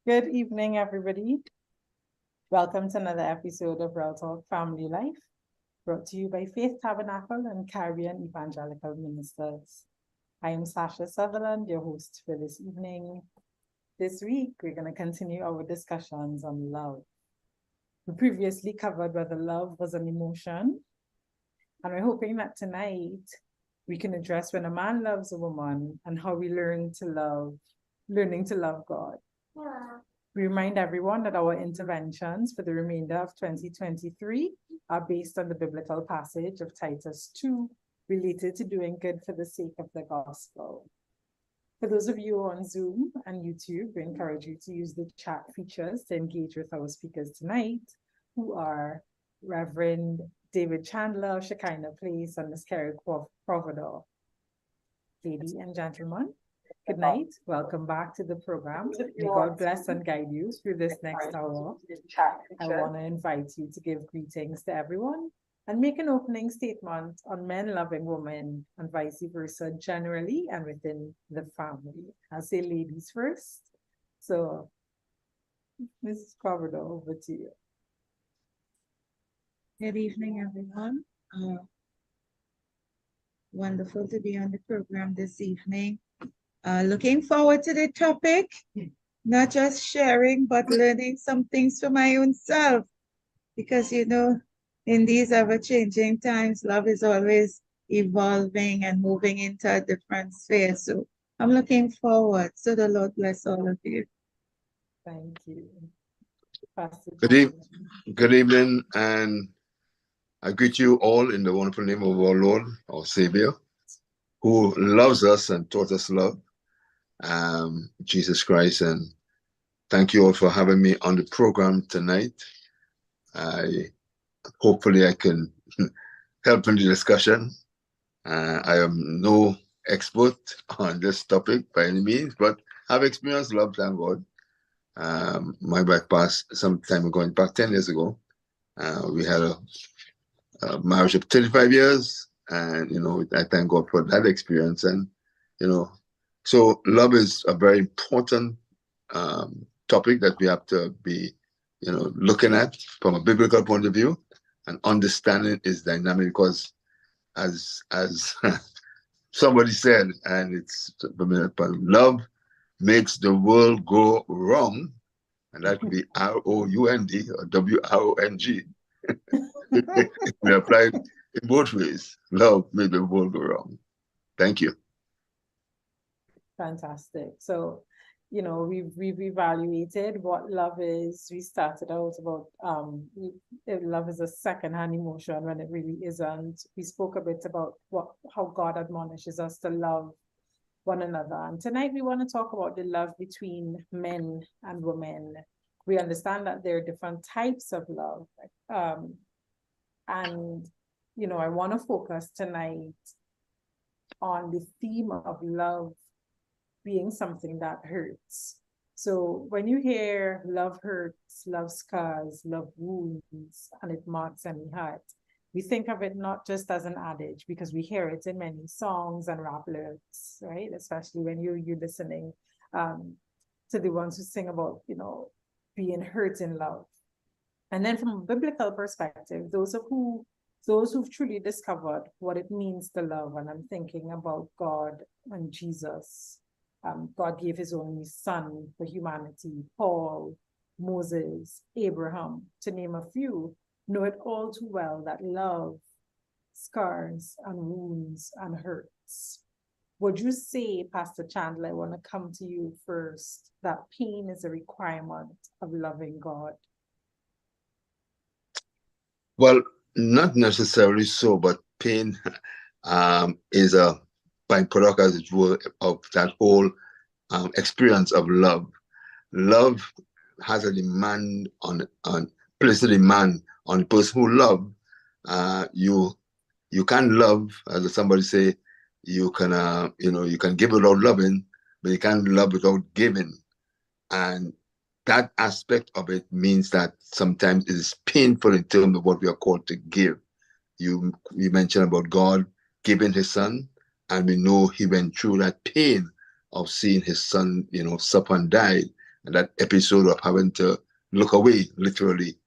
Good evening, everybody. Welcome to another episode of Real Talk Family Life, brought to you by Faith Tabernacle and Caribbean Evangelical Ministers. I am Sasha Sutherland, your host for this evening. This week, we're going to continue our discussions on love. We previously covered whether love was an emotion, and we're hoping that tonight we can address when a man loves a woman and how we learning to love God. We remind everyone that our interventions for the remainder of 2023 are based on the biblical passage of Titus 2, related to doing good for the sake of the gospel. For those of you on Zoom and YouTube, we encourage you to use the chat features to engage with our speakers tonight, who are Reverend David Chandler of Shekinah Place and Ms. Carrie Providor. Ladies and gentlemen, good night. Welcome back to the program. May God bless and guide you through this next hour. I want to invite you to give greetings to everyone and make an opening statement on men loving women and vice versa generally and within the family. I'll say ladies first. So, Mrs. Providor, over to you. Good evening, everyone. Wonderful to be on the program this evening. Looking forward to the topic, not just sharing, but learning some things for my own self. Because, in these ever-changing times, love is always evolving and moving into a different sphere. So I'm looking forward. So the Lord bless all of you. Thank you. Good evening, and I greet you all in the wonderful name of our Lord, our Savior, who loves us and taught us love, Jesus Christ. And thank you all for having me on the program tonight. Hopefully I can help in the discussion. I am no expert on this topic by any means, but I've experienced love, thank God. My wife passed some time ago, in fact 10 years ago. We had a marriage of 35 years, and I thank God for that experience. And so love is a very important topic that we have to be looking at from a biblical point of view and understanding its dynamic, because as somebody said, and it's love makes the world go wrong, and that would be R-O-U-N-D or W-R-O-N-G. We applied in both ways. Love made the world go wrong. Thank you. Fantastic. So, we've evaluated what love is. We started out about love is a second-hand emotion when it really isn't. We spoke a bit about how God admonishes us to love one another. And tonight we want to talk about the love between men and women. We understand that there are different types of love. And I want to focus tonight on the theme of love being something that hurts. So when you hear love hurts, love scars, love wounds, and it marks any heart, we think of it not just as an adage, because we hear it in many songs and rap lyrics, right? Especially when you're listening to the ones who sing about, being hurt in love. And then from a biblical perspective, those who've truly discovered what it means to love, and I'm thinking about God and Jesus. God gave his only son for humanity, Paul, Moses, Abraham, to name a few, know it all too well that love scars and wounds and hurts. Would you say, Pastor Chandler, I want to come to you first, that pain is a requirement of loving God? Well, not necessarily so, but pain is a byproduct, as it were, of that whole experience of love. Love has a demand places a demand on the person who love. You can't love, as somebody say, you can you can give without loving, but you can't love without giving. And that aspect of it means that sometimes it is painful in terms of what we are called to give. You mentioned about God giving his son, and we know he went through that pain of seeing his son, suffer and die. and that episode of having to look away, literally,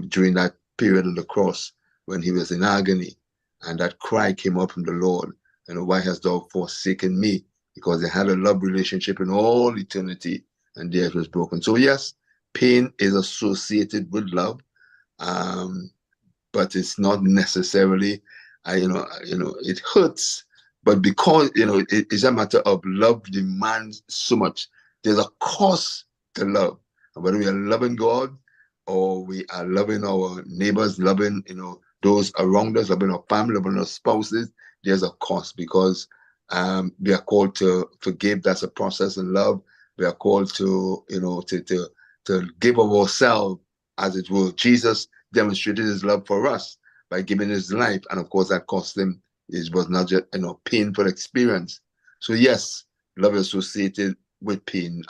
during that period of the cross when he was in agony, and that cry came up from the Lord, why hast thou forsaken me? Because they had a love relationship in all eternity, and there it was broken. So yes, pain is associated with love, but it's not necessarily, it hurts, but because, it's a matter of love demands so much. There's a cost to love. And whether we are loving God or we are loving our neighbors, loving, those around us, loving our family, loving our spouses, there's a cost, because we are called to forgive. That's a process in love. We are called to, to give of ourselves, as it were. Jesus demonstrated his love for us by giving his life, and of course that cost him. It was not just painful experience. So yes, love is associated with pain.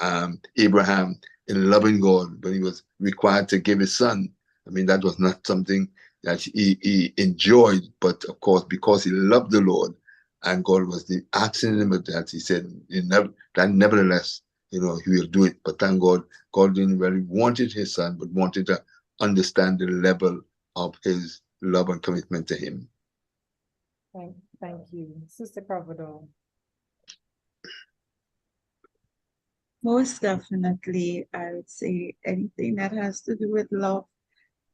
Abraham, in loving God, when he was required to give his son, that was not something that he enjoyed, but of course, because he loved the Lord and God was asking him that, he said that nevertheless, he will do it. But thank God, God didn't really wanted his son, but wanted to understand the level of his love and commitment to him. Thank you. Sister Cravado. Most definitely, I would say anything that has to do with love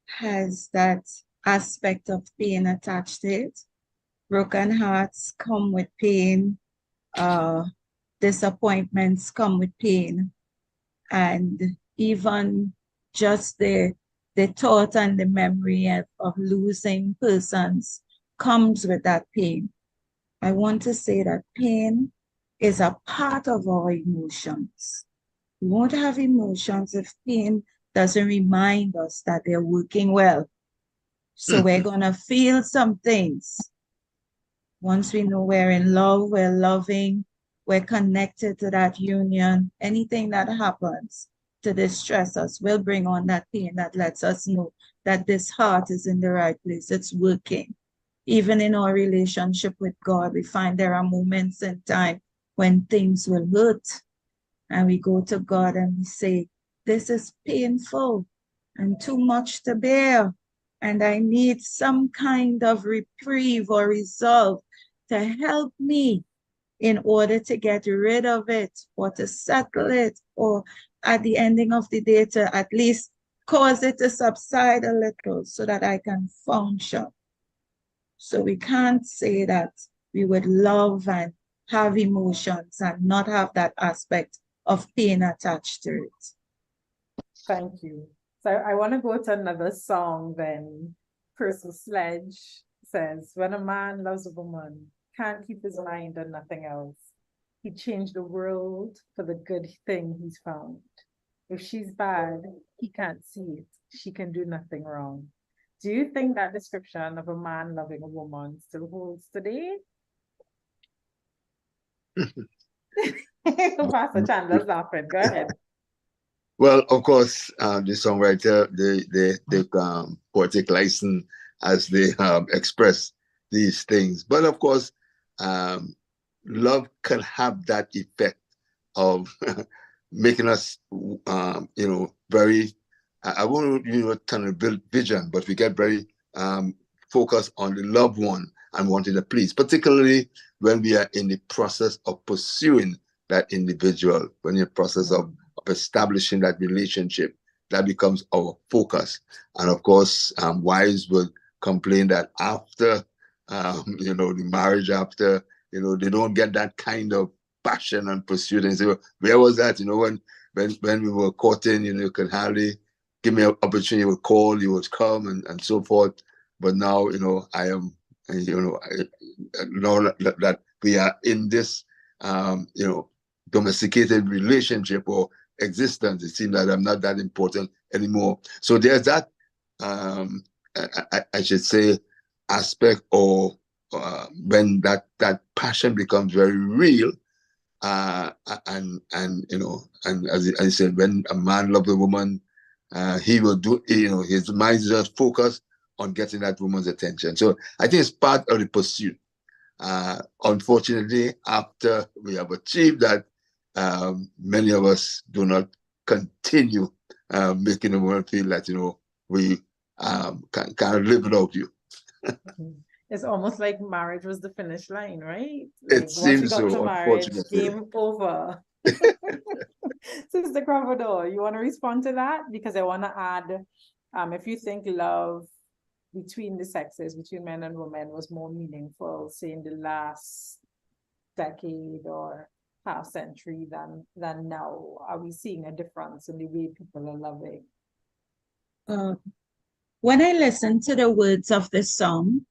has that aspect of pain attached to it. Broken hearts come with pain. Disappointments come with pain. And even just the thought and the memory of losing persons comes with that pain. I want to say that pain is a part of our emotions. We won't have emotions if pain doesn't remind us that they're working well. So we're going to feel some things. Once we know we're in love, we're loving, we're connected to that union, anything that happens to distress us will bring on that pain that lets us know that this heart is in the right place. It's working. Even in our relationship with God, we find there are moments in time when things will hurt. And we go to God and we say, this is painful and too much to bear. And I need some kind of reprieve or resolve to help me in order to get rid of it or to settle it, or at the ending of the day to at least cause it to subside a little so that I can function. So we can't say that we would love and have emotions and not have that aspect of pain attached to it. Thank you. So I want to go to another song then. Percy Sledge says, when a man loves a woman, can't keep his mind on nothing else. He changed the world for the good thing he's found. If she's bad, he can't see it. She can do nothing wrong. Do you think that description of a man loving a woman still holds today? Pastor Chandler's laughing. Go ahead. Well, of course, the songwriter, they poetic license as they express these things. But of course, love can have that effect of making us, very, I won't tunnel vision, but we get very focused on the loved one and wanting to please, particularly when we are in the process of pursuing that individual, when you're in the process of establishing that relationship. That becomes our focus. And of course, wives would complain that after, the marriage, after, they don't get that kind of passion and pursuit. And say, well, where was that? When we were courting, you could hardly give me an opportunity, you would call, you would come and so forth. But now, I am, I know that we are in this, domesticated relationship or existence. It seems that I'm not that important anymore. So there's that, I should say, aspect, or when that passion becomes very real, and as I said, when a man loves a woman, he will do, his mind is just focused on getting that woman's attention. So I think it's part of the pursuit. Unfortunately, after we have achieved that, many of us do not continue making the world feel that, we can't live without you. It's almost like marriage was the finish line, right? It Like once you seems got to so, marriage, unfortunately. game over. Sister Cravador, you want to respond to that? Because I want to add, if you think love between the sexes, between men and women, was more meaningful, say in the last decade or half century than now, are we seeing a difference in the way people are loving? When I listen to the words of the song,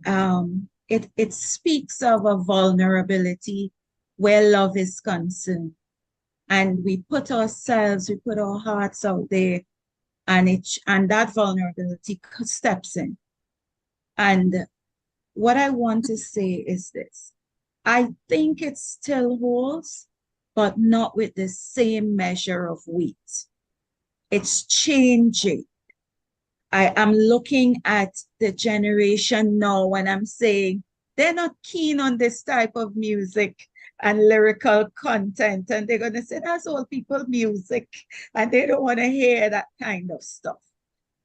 it speaks of a vulnerability where love is concerned. And we put our hearts out there, and that vulnerability steps in. And what I want to say is this. I think it still holds, but not with the same measure of weight. It's changing. I am looking at the generation now and I'm saying they're not keen on this type of music and lyrical content. And they're going to say that's all people music and they don't want to hear that kind of stuff.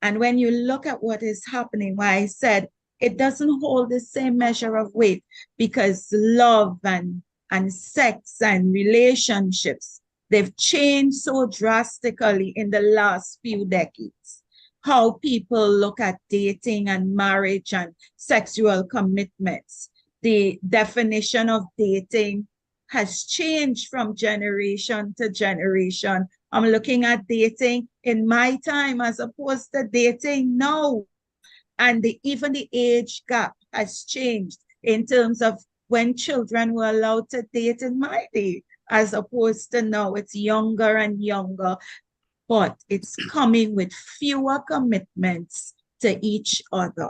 And when you look at what is happening, why I said it doesn't hold the same measure of weight, because love and sex and relationships, they've changed so drastically in the last few decades. How people look at dating and marriage and sexual commitments. The definition of dating has changed from generation to generation. I'm looking at dating in my time as opposed to dating now. And even the age gap has changed in terms of when children were allowed to date in my day, as opposed to now. It's younger and younger, but it's coming with fewer commitments to each other.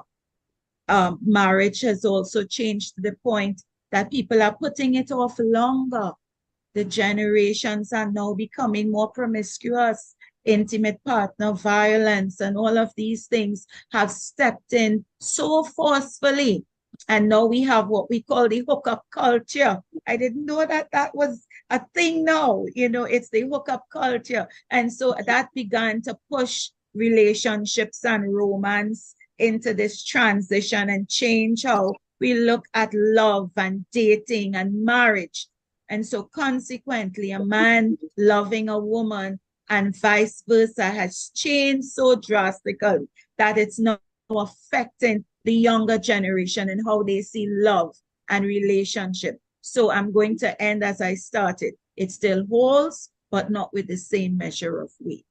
Marriage has also changed to the point that people are putting it off longer. The generations are now becoming more promiscuous. Intimate partner violence and all of these things have stepped in so forcefully. And now we have what we call the hookup culture. I didn't know that that was a thing now. It's the hookup culture. And so that began to push relationships and romance into this transition and change how we look at love and dating and marriage. And so consequently, a man loving a woman and vice versa has changed so drastically that it's now affecting the younger generation and how they see love and relationship. So I'm going to end as I started. It still holds, but not with the same measure of weight.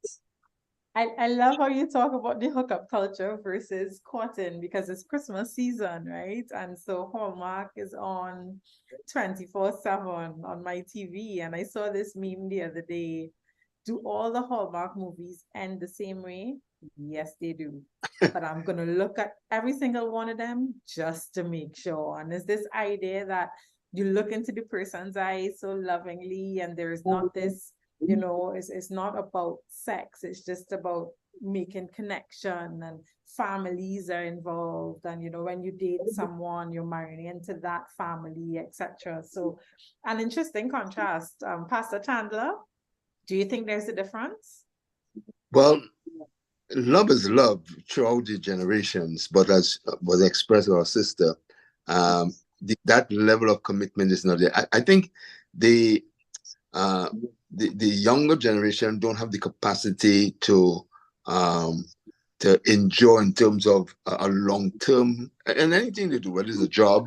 I love how you talk about the hookup culture versus courting, because it's Christmas season, right? And so Hallmark is on 24/7 on my TV. And I saw this meme the other day. Do all the Hallmark movies end the same way? Yes, they do. But I'm going to look at every single one of them just to make sure. And there's this idea that you look into the person's eyes so lovingly, and there's not this, it's not about sex. It's just about making connection, and families are involved. And, when you date someone, you're marrying into that family, etc. So an interesting contrast. Pastor Chandler, do you think there's a difference? Well, love is love throughout the generations, but as was expressed by our sister, that level of commitment is not there. I think the younger generation don't have the capacity to enjoy in terms of a long term, and anything they do, whether it's a job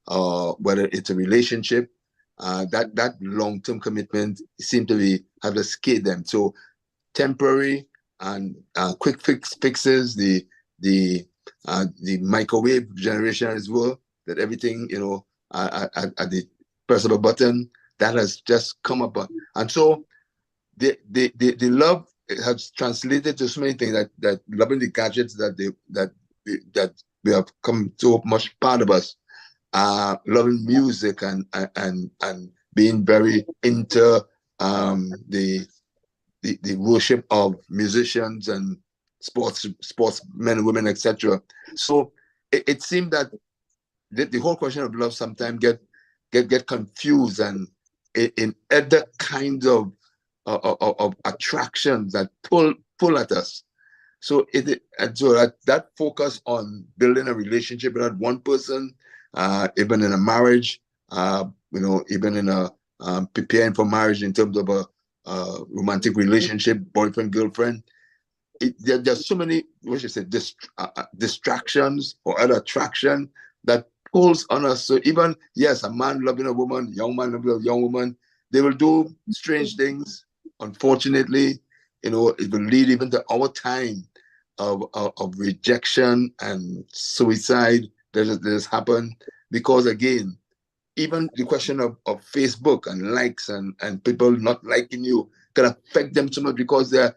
or whether it's a relationship. That long-term commitment seem to have escaped them. So temporary and quick fixes, the microwave generation as well, that everything at the press of a button, that has just come up. And so the love has translated to so many things, that loving the gadgets that we have come so much part of us. Loving music and being very into the worship of musicians and sportsmen and women, etc. So it seemed that the whole question of love sometimes get confused, and in other kinds of of attractions that pull at us. So that focus on building a relationship with that one person, even in a marriage, even in a preparing for marriage in terms of a romantic relationship, boyfriend, girlfriend. There's so many, distractions or other attraction that pulls on us. So even, yes, a man loving a woman, young man loving a young woman, they will do strange things. Unfortunately, it will lead even to our time of rejection and suicide that has happened. Because again, even the question of Facebook and likes and people not liking you can affect them so much because they're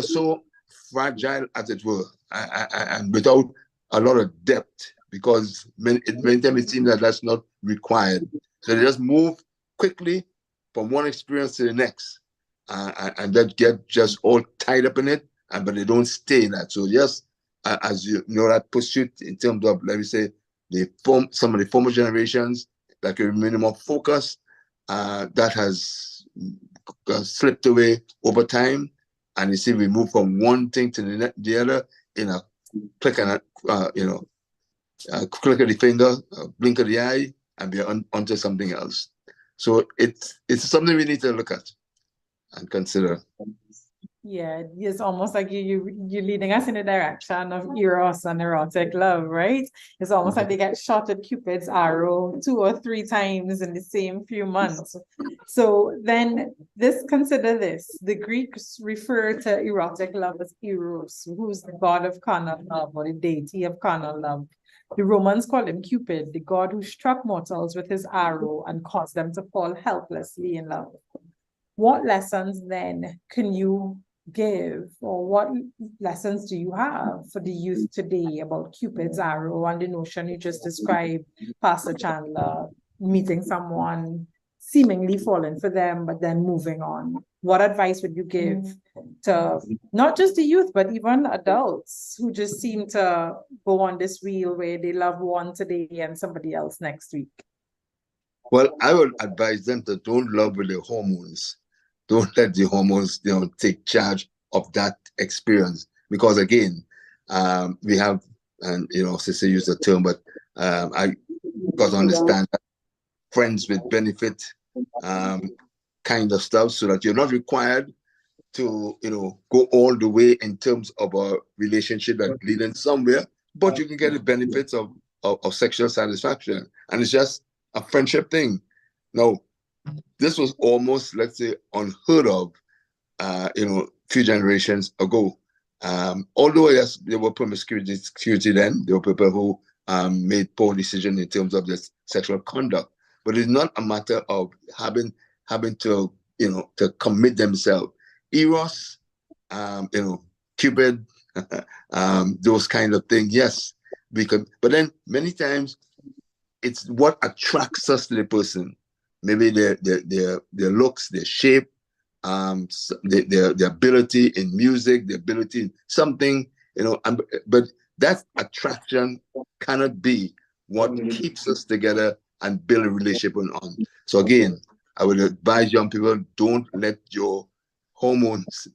so fragile, as it were, and without a lot of depth, because many times it seems that that's not required. So they just move quickly from one experience to the next, and that get just all tied up in it, but they don't stay in that. So yes, as you know, that pursuit in terms of, let me say, some of the former generations, like a minimum focus, that has slipped away over time. And you see, we move from one thing to the other in a click and click of the finger, a blink of the eye, and be onto something else. So it's something we need to look at and consider. Yeah, it's almost like you're leading us in the direction of eros and erotic love, right? It's almost like they get shot at Cupid's arrow 2 or 3 times in the same few months. So then consider this. The Greeks refer to erotic love as Eros, who's the god of carnal love or the deity of carnal love. The Romans call him Cupid, the god who struck mortals with his arrow and caused them to fall helplessly in love. What lessons then can you give, or what lessons do you have for the youth today about Cupid's arrow and the notion you just described, Pastor Chandler, meeting someone, seemingly falling for them, but then moving on? What advice would you give to not just the youth, but even adults who just seem to go on this wheel where they love one today and somebody else next week? Well, I would advise them to don't love with the hormones. Don't let the hormones, take charge of that experience. Because again, we have, and Sister used the term, but I got to understand that friends with benefit kind of stuff, so that you're not required to, go all the way in terms of a relationship that leading somewhere, but you can get the benefits of sexual satisfaction. And it's just a friendship thing. Now, this was almost, let's say, unheard of, few generations ago. Although, yes, there were promiscuity then, there were people who made poor decisions in terms of their sexual conduct. But it's not a matter of having to, to commit themselves. Eros, Cupid, those kind of things, yes, we could. But then many times, it's what attracts us to the person. Maybe their looks, their shape, their ability in music, their ability in something, but that attraction cannot be what keeps us together and build a relationship on. So again, I would advise young people, don't let your hormones,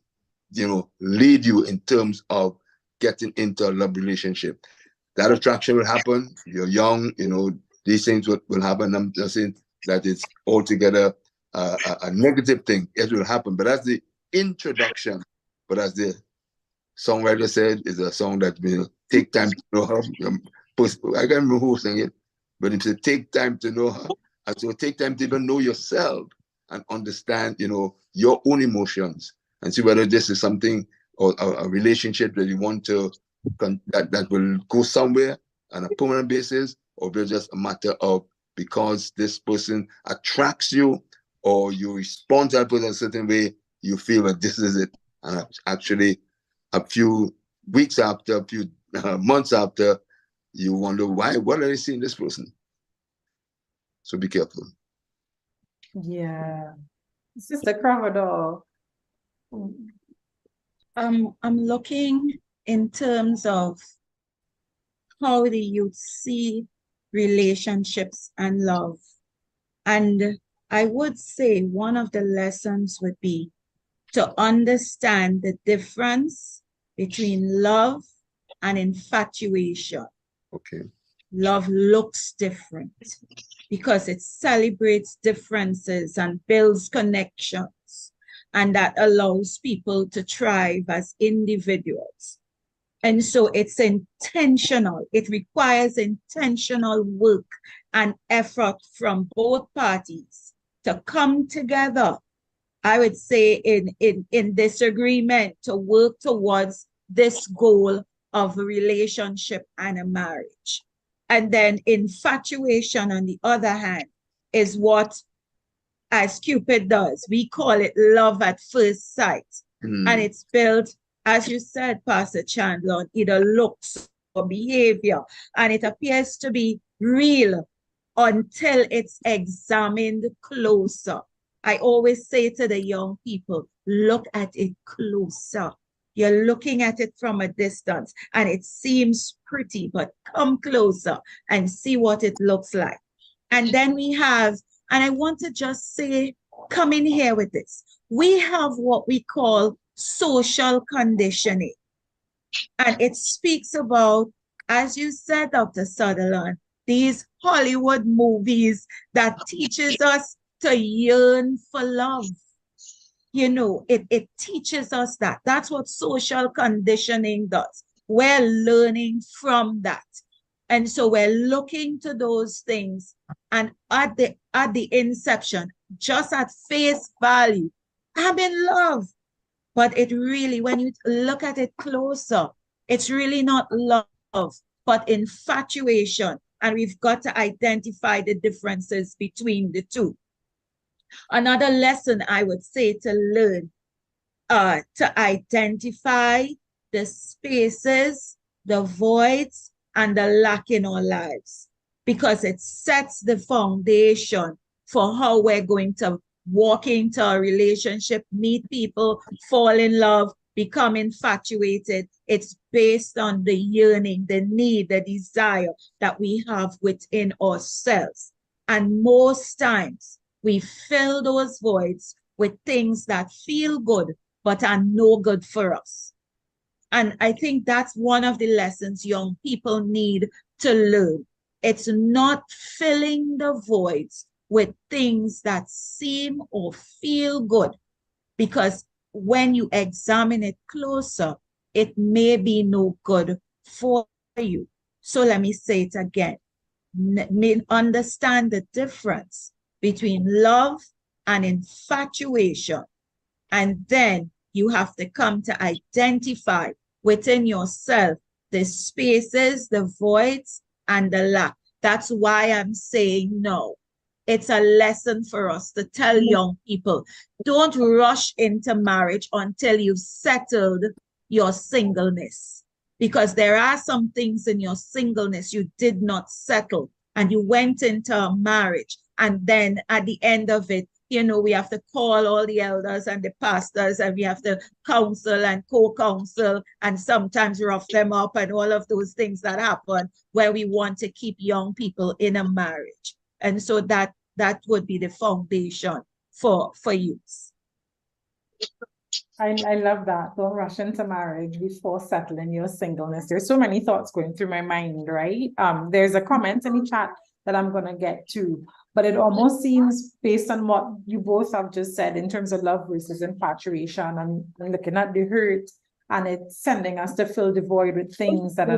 lead you in terms of getting into a love relationship. That attraction will happen. You're young, these things will happen. I'm just saying that it's altogether a negative thing. It will happen, but that's the introduction. But as the songwriter said, it's a song that will take time to know her. I can't remember who sang it, but it said, take time to know her. And so take time to even know yourself and understand, your own emotions, and see whether this is something or a relationship that you want to, that will go somewhere on a permanent basis, or if it's just a matter of because this person attracts you or you respond to that person a certain way, you feel that this is it. And actually, a few weeks after, a few months after, you wonder why, what are they seeing this person? So be careful. Yeah. Sister Cravado. I'm looking in terms of how the youth see relationships and love. And I would say one of the lessons would be to understand the difference between love and infatuation. Okay. Love looks different because it celebrates differences and builds connections, and that allows people to thrive as individuals. And so it's intentional. It requires intentional work and effort from both parties to come together, I would say, in disagreement, to work towards this goal of a relationship and a marriage. And then infatuation, on the other hand, is what, as Cupid does, we call it love at first sight. And it's built, as you said, Pastor Chandler, on either looks or behavior. And it appears to be real until it's examined closer. I always say to the young people, look at it closer. You're looking at it from a distance and it seems pretty, but come closer and see what it looks like. And then we have, and I want to just say, come in here with this. We have what we call social conditioning. And it speaks about, as you said, Dr. Sutherland, these Hollywood movies that teaches us to yearn for love. You know, it teaches us that. That's what social conditioning does. We're learning from that. And so we're looking to those things. And at the inception, just at face value, I'm in love. But it really, when you look at it closer, it's really not love, but infatuation. And we've got to identify the differences between the two. Another lesson I would say to learn, to identify the spaces, the voids, and the lack in our lives, because it sets the foundation for how we're going to walk into a relationship, meet people, fall in love, become infatuated. It's based on the yearning, the need, the desire that we have within ourselves. And most times, we fill those voids with things that feel good, but are no good for us. And I think that's one of the lessons young people need to learn. It's not filling the voids with things that seem or feel good, because when you examine it closer, it may be no good for you. So let me say it again. Understand the difference between love and infatuation. And then you have to come to identify within yourself the spaces, the voids, and the lack. That's why I'm saying no. It's a lesson for us to tell young people, don't rush into marriage until you've settled your singleness. Because there are some things in your singleness you did not settle, and you went into a marriage. And then at the end of it, you know, we have to call all the elders and the pastors, and we have to counsel and co-counsel and sometimes rough them up and all of those things that happen where we want to keep young people in a marriage. And so that would be the foundation for youths. I love that. Don't rush into marriage before settling your singleness. There's so many thoughts going through my mind, right? There's a comment in the chat that I'm going to get to, but it almost seems, based on what you both have just said in terms of love versus infatuation, and looking at the hurt, and it's sending us to fill the void with things that are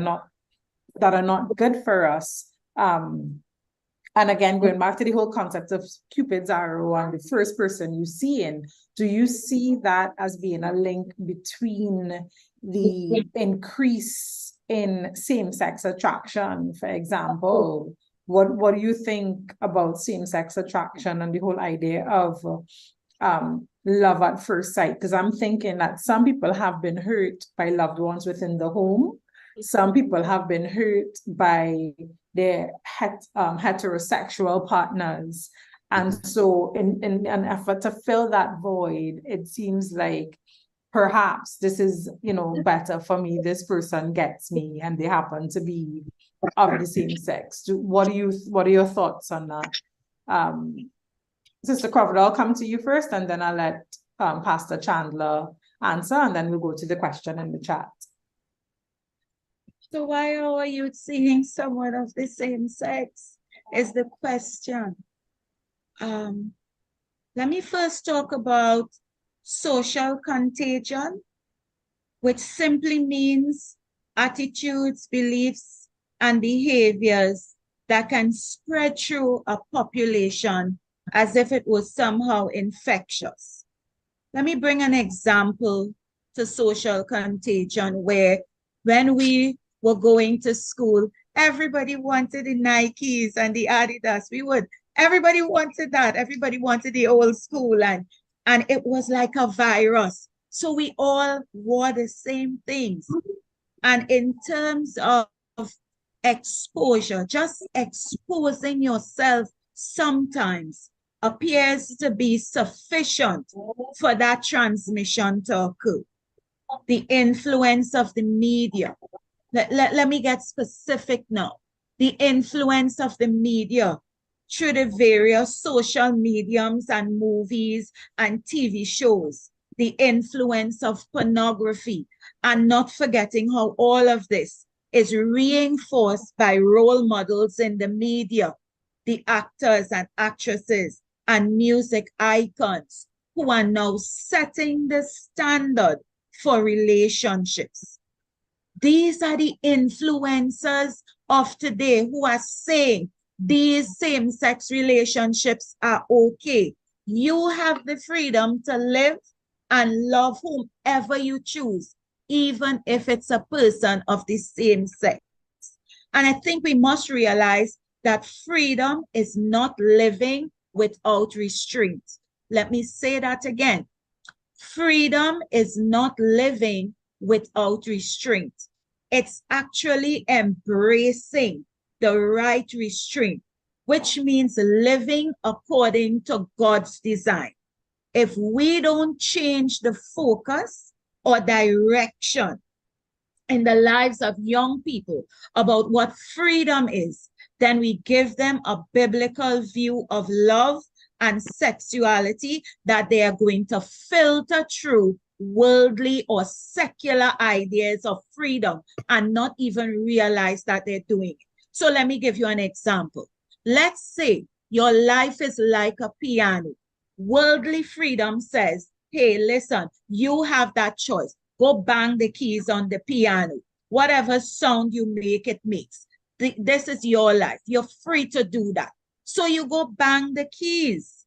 not good for us. And again, going back to the whole concept of Cupid's arrow and the first person you see in, do you see that as being a link between the increase in same-sex attraction, for example? What do you think about same-sex attraction and the whole idea of love at first sight? Because I'm thinking that some people have been hurt by loved ones within the home. Some people have been hurt by their heterosexual partners. And so in an effort to fill that void, it seems like perhaps this is, you know, better for me. This person gets me and they happen to be of the same sex. What are your thoughts on that? Sister Crawford, I'll come to you first, and then I'll let Pastor Chandler answer, and then we'll go to the question in the chat. So why are you seeing someone of the same sex is the question. Let me first talk about social contagion, which simply means attitudes, beliefs, and behaviors that can spread through a population as if it was somehow infectious. Let me bring an example to social contagion where when we were going to school, everybody wanted the Nikes and the Adidas. Everybody wanted that. Everybody wanted the old school, and it was like a virus. So we all wore the same things. And in terms of exposure, just exposing yourself sometimes appears to be sufficient for that transmission to occur. The influence of the media. Let me get specific now. The influence of the media through the various social mediums and movies and TV shows, the influence of pornography, and not forgetting how all of this is reinforced by role models in the media, the actors and actresses and music icons who are now setting the standard for relationships. These are the influencers of today who are saying these same-sex relationships are okay. You have the freedom to live and love whomever you choose, even if it's a person of the same sex. And I think we must realize that freedom is not living without restraint. Let me say that again. Freedom is not living without restraint. It's actually embracing the right restraint, which means living according to God's design. If we don't change the focus or direction in the lives of young people about what freedom is, then we give them a biblical view of love and sexuality that they are going to filter through worldly or secular ideas of freedom and not even realize that they're doing it. So let me give you an example. Let's say your life is like a piano. Worldly freedom says, hey, listen, you have that choice. Go bang the keys on the piano. Whatever sound you make, it makes. This is your life. You're free to do that. So you go bang the keys.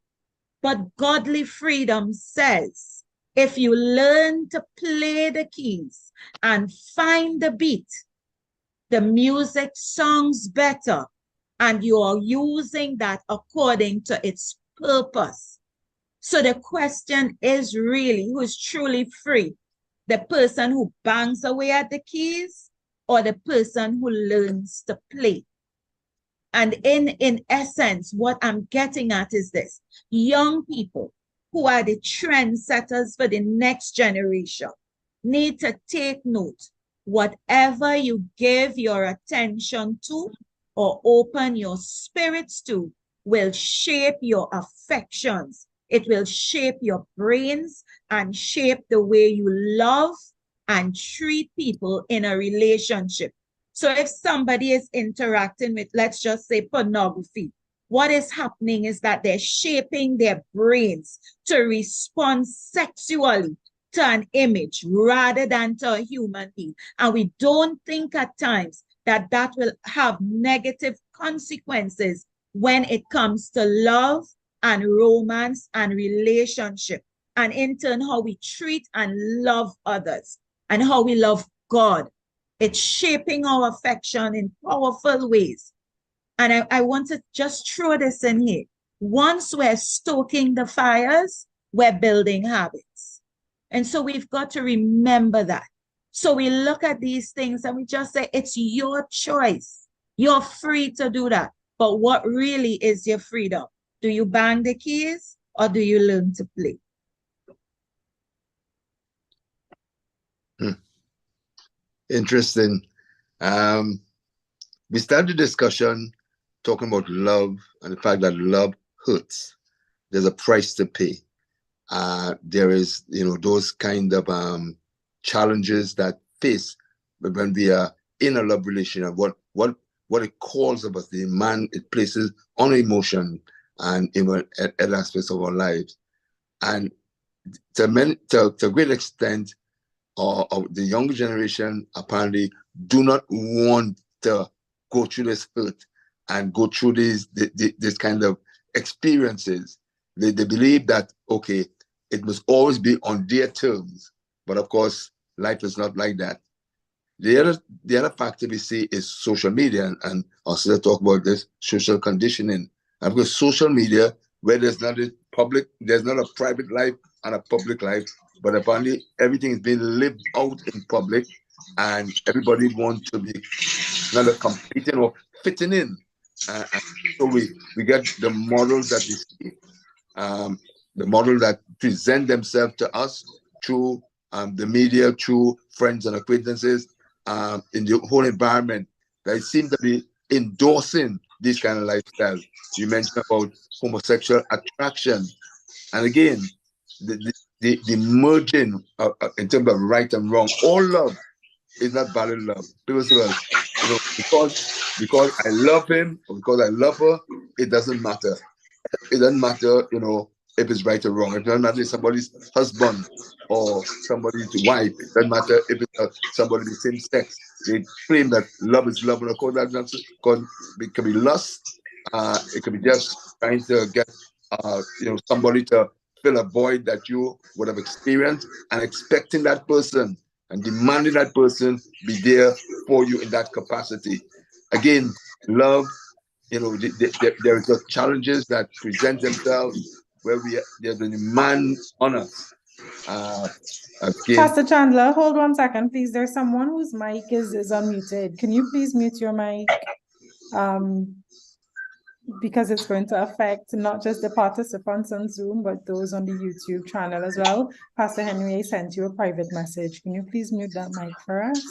But godly freedom says, if you learn to play the keys and find the beat, the music sounds better, and you are using that according to its purpose. So the question is really, who is truly free? The person who bangs away at the keys or the person who learns to play? And in essence, what I'm getting at is this. Young people who are the trendsetters for the next generation need to take note. Whatever you give your attention to or open your spirits to will shape your affections. It will shape your brains and shape the way you love and treat people in a relationship. So if somebody is interacting with, let's just say, pornography, what is happening is that they're shaping their brains to respond sexually to an image rather than to a human being. And we don't think at times that that will have negative consequences when it comes to love and romance and relationship, and in turn how we treat and love others and how we love God. It's shaping our affection in powerful ways. And I want to just throw this in here. Once we're stoking the fires, we're building habits. And so we've got to remember that. So we look at these things and we just say, it's your choice. You're free to do that. But what really is your freedom? Do you bang the keys or do you learn to play? Interesting. We started the discussion talking about love and the fact that love hurts. there's a price to pay. There is, those kind of challenges that face when we are in a love relationship. What it calls of us, the demand it places on emotion and at aspects of our lives. And to a great extent, of the younger generation apparently do not want to go through this hurt and go through this kind of experiences. They believe that, okay, it must always be on their terms. But of course, life is not like that. The other factor we see is social media, and also talk about this social conditioning. And because social media, where there's not a private life and a public life, but apparently everything is being lived out in public, and everybody wants to be not competing or fitting in. So we get the models that we see, the model that present themselves to us through the media, through friends and acquaintances, in the whole environment, that seem to be endorsing this kind of lifestyle. You mentioned about homosexual attraction, and again, the merging in terms of right and wrong. All love is not valid love. People say, well, because I love him or because I love her, it doesn't matter. It doesn't matter, if it's right or wrong. It doesn't matter if somebody's husband or somebody's wife. It doesn't matter if it's somebody of the same sex. They claim that love is love, and of course, it can be lust. It can be just trying to get, somebody to fill a void that you would have experienced, and expecting that person and demanding that person be there for you in that capacity. Again, love, there is the challenges that present themselves where there's a demand on us. Again, Pastor Chandler, hold 1 second, please. There's someone whose mic is unmuted. Can you please mute your mic? Because it's going to affect not just the participants on Zoom, but those on the YouTube channel as well. Pastor Henry, I sent you a private message. Can you please mute that mic for us?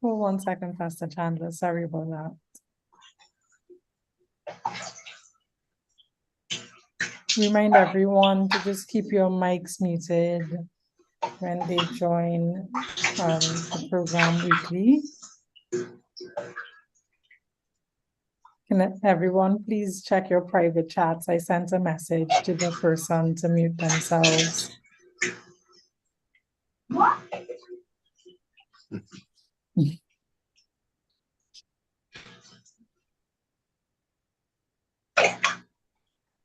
Hold 1 second, Pastor Chandler. Sorry about that. Remind everyone to just keep your mics muted when they join the program weekly. Can everyone please check your private chats? I sent a message to the person to mute themselves.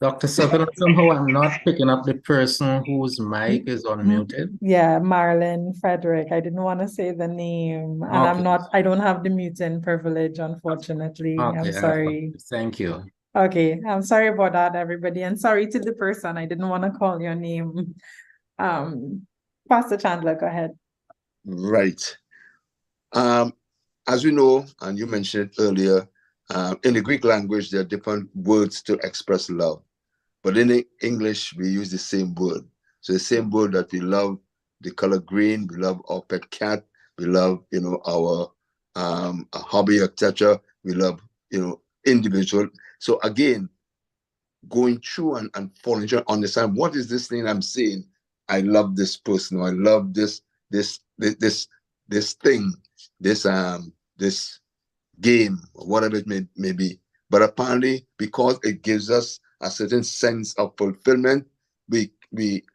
Dr. Sutherland, somehow I'm not picking up the person whose mic is unmuted. Yeah, Marilyn Frederick. I didn't want to say the name, and Okay. I don't have the muting privilege, unfortunately. Okay, I'm sorry. Thank you. Okay, I'm sorry about that, everybody, and sorry to the person. I didn't want to call your name. Pastor Chandler, go ahead. Right. As we know, and you mentioned it earlier, in the Greek language, there are different words to express love. But in English, we use the same word. So the same word that we love the color green, we love our pet cat, we love, our hobby, etc. We love, individual. So again, going through and falling through, understand what is this thing I'm saying. I love this person, or I love this thing, this game, or whatever it may be. But apparently, because it gives us a certain sense of fulfillment, we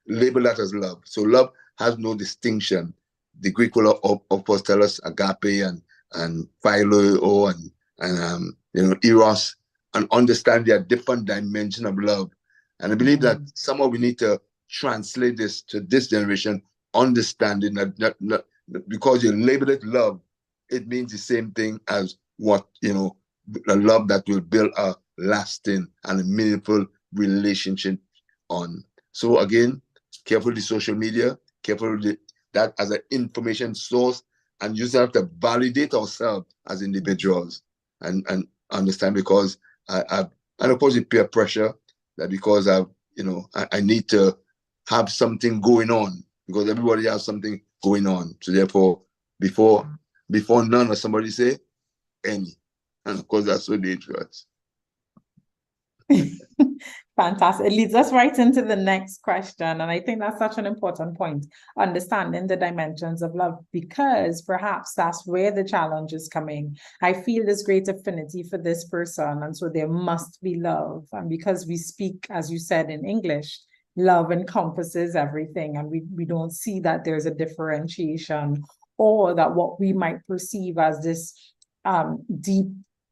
label that as love. So love has no distinction. The Greek will of course tell us agape and philo and eros, and understand there are different dimensions of love. And I believe that somehow we need to translate this to this generation, understanding that not because you label it love, it means the same thing as what, a love that will build a lasting and a meaningful relationship on. So again, careful the social media, careful that as an information source, and use that to validate ourselves as individuals and understand, because and of course the peer pressure, that because I need to have something going on, because everybody has something going on. So therefore, before none, or somebody say any. And of course, that's so dangerous. Fantastic. It leads us right into the next question. And I think that's such an important point, understanding the dimensions of love, because perhaps that's where the challenge is coming. I feel this great affinity for this person, and so there must be love. And because we speak, as you said, in English, love encompasses everything, and we don't see that there's a differentiation, or that what we might perceive as this deep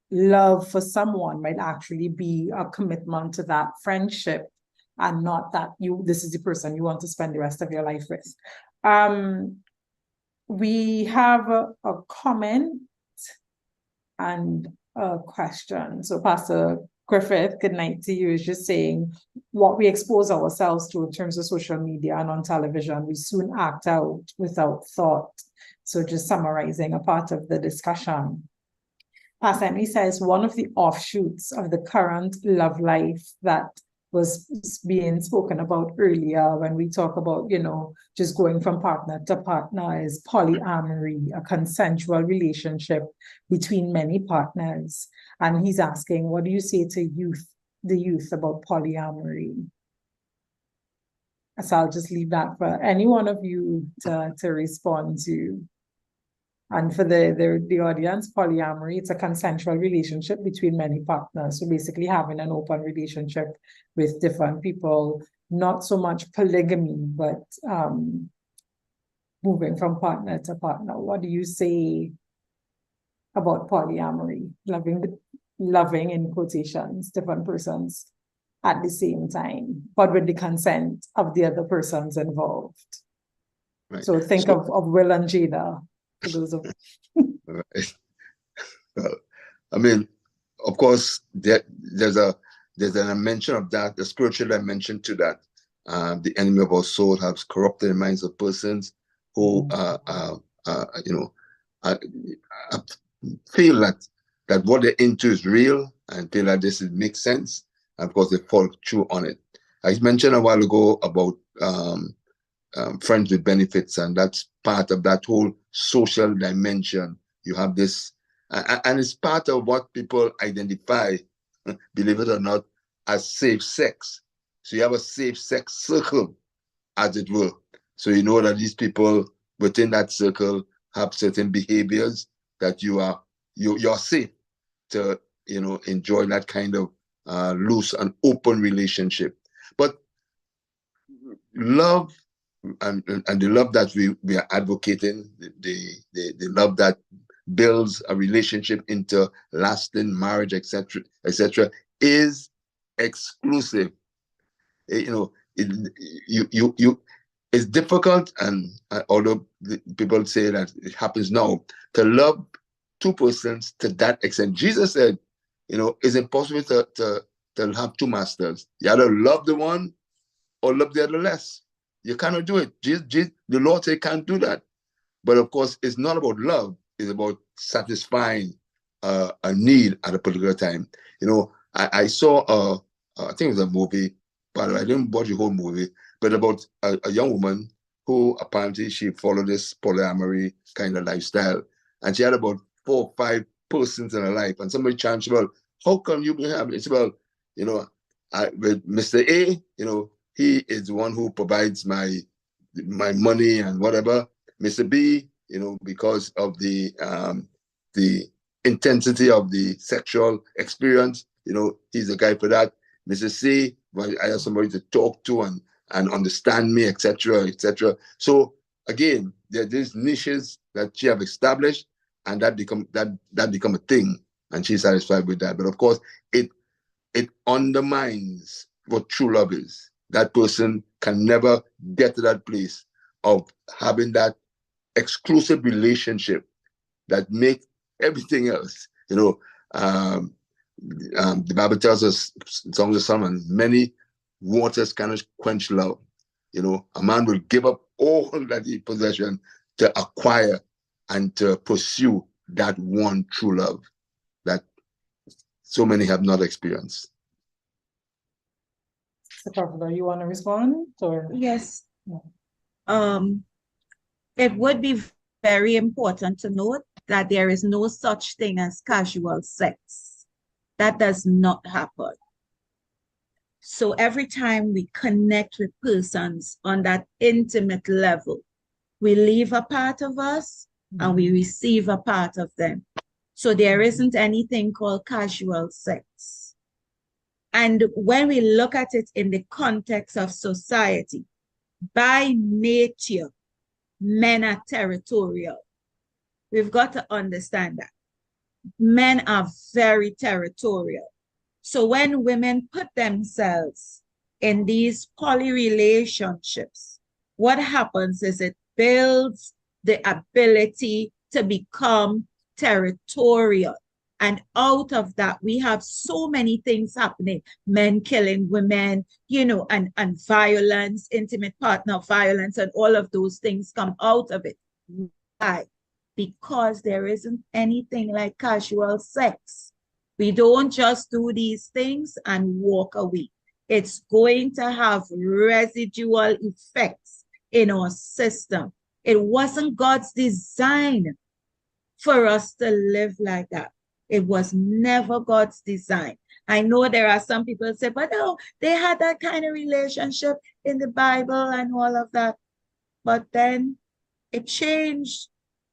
love for someone might actually be a commitment to that friendship, and not that this is the person you want to spend the rest of your life with. We have a comment and a question. So Pastor Griffith, good night to you, is just saying what we expose ourselves to in terms of social media and on television, we soon act out without thought. So just summarizing a part of the discussion. Pastor Emily says one of the offshoots of the current love life that was being spoken about earlier when we talk about, just going from partner to partner is polyamory, a consensual relationship between many partners. And he's asking, what do you say to the youth about polyamory? So I'll just leave that for any one of you to respond to. And for the audience, polyamory, it's a consensual relationship between many partners. So basically having an open relationship with different people, not so much polygamy, but moving from partner to partner. What do you say about polyamory? Loving in quotations, different persons at the same time, but with the consent of the other persons involved. Right. So think of Will and Jada. For those of Right. Well, I mean, of course, there's a dimension of that, the spiritual dimension to that. The enemy of our soul has corrupted the minds of persons who, feel that what they're into is real and feel that this makes sense. And of course, they fall through on it. I mentioned a while ago about friends with benefits, and that's part of that whole social dimension. You have this, and it's part of what people identify, believe it or not, as safe sex. So you have a safe sex circle, as it were. So you know that these people within that circle have certain behaviors that you're safe to enjoy that kind of loose and open relationship. But love and the love that we are advocating, the love that builds a relationship into lasting marriage, etc., is exclusive. It's difficult, and although people say that it happens now, to love two persons to that extent. Jesus said, it's impossible to have two masters. You either love the one or love the other less. You cannot do it. The Lord said can't do that. But of course, it's not about love. It's about satisfying a need at a particular time. I saw I think it was a movie, but I didn't watch the whole movie, but about a young woman who apparently she followed this polyamory kind of lifestyle. And she had about 4 or 5 persons in her life. And somebody challenged her, well, how come you been having? It's well, with Mr. A, he is the one who provides my money and whatever. Mr. B, because of the intensity of the sexual experience, he's the guy for that. Mr. C, well, I have somebody to talk to and understand me, etc., etc. So again, there are these niches that she have established, and that become a thing, and she's satisfied with that. But of course, it undermines what true love is. That person can never get to that place of having that exclusive relationship that makes everything else. The Bible tells us, Songs of Solomon, many waters cannot quench love. A man will give up all that he possession to acquire and to pursue that one true love that so many have not experienced. Sister, you want to respond? Or Yes. It would be very important to note that there is no such thing as casual sex. That does not happen. So every time we connect with persons on that intimate level, we leave a part of us and we receive a part of them. So there isn't anything called casual sex. And when we look at it in the context of society, by nature, men are territorial. We've got to understand that. Men are very territorial. So when women put themselves in these poly relationships, what happens is it builds the ability to become territorial. And out of that, we have so many things happening. Men killing women, you know, and violence, intimate partner violence, and all of those things come out of it. Why? Because there isn't anything like casual sex. We don't just do these things and walk away. It's going to have residual effects in our system. It wasn't God's design for us to live like that. It was never God's design. I know there are some people say, but no, they had that kind of relationship in the Bible and all of that. But then it changed.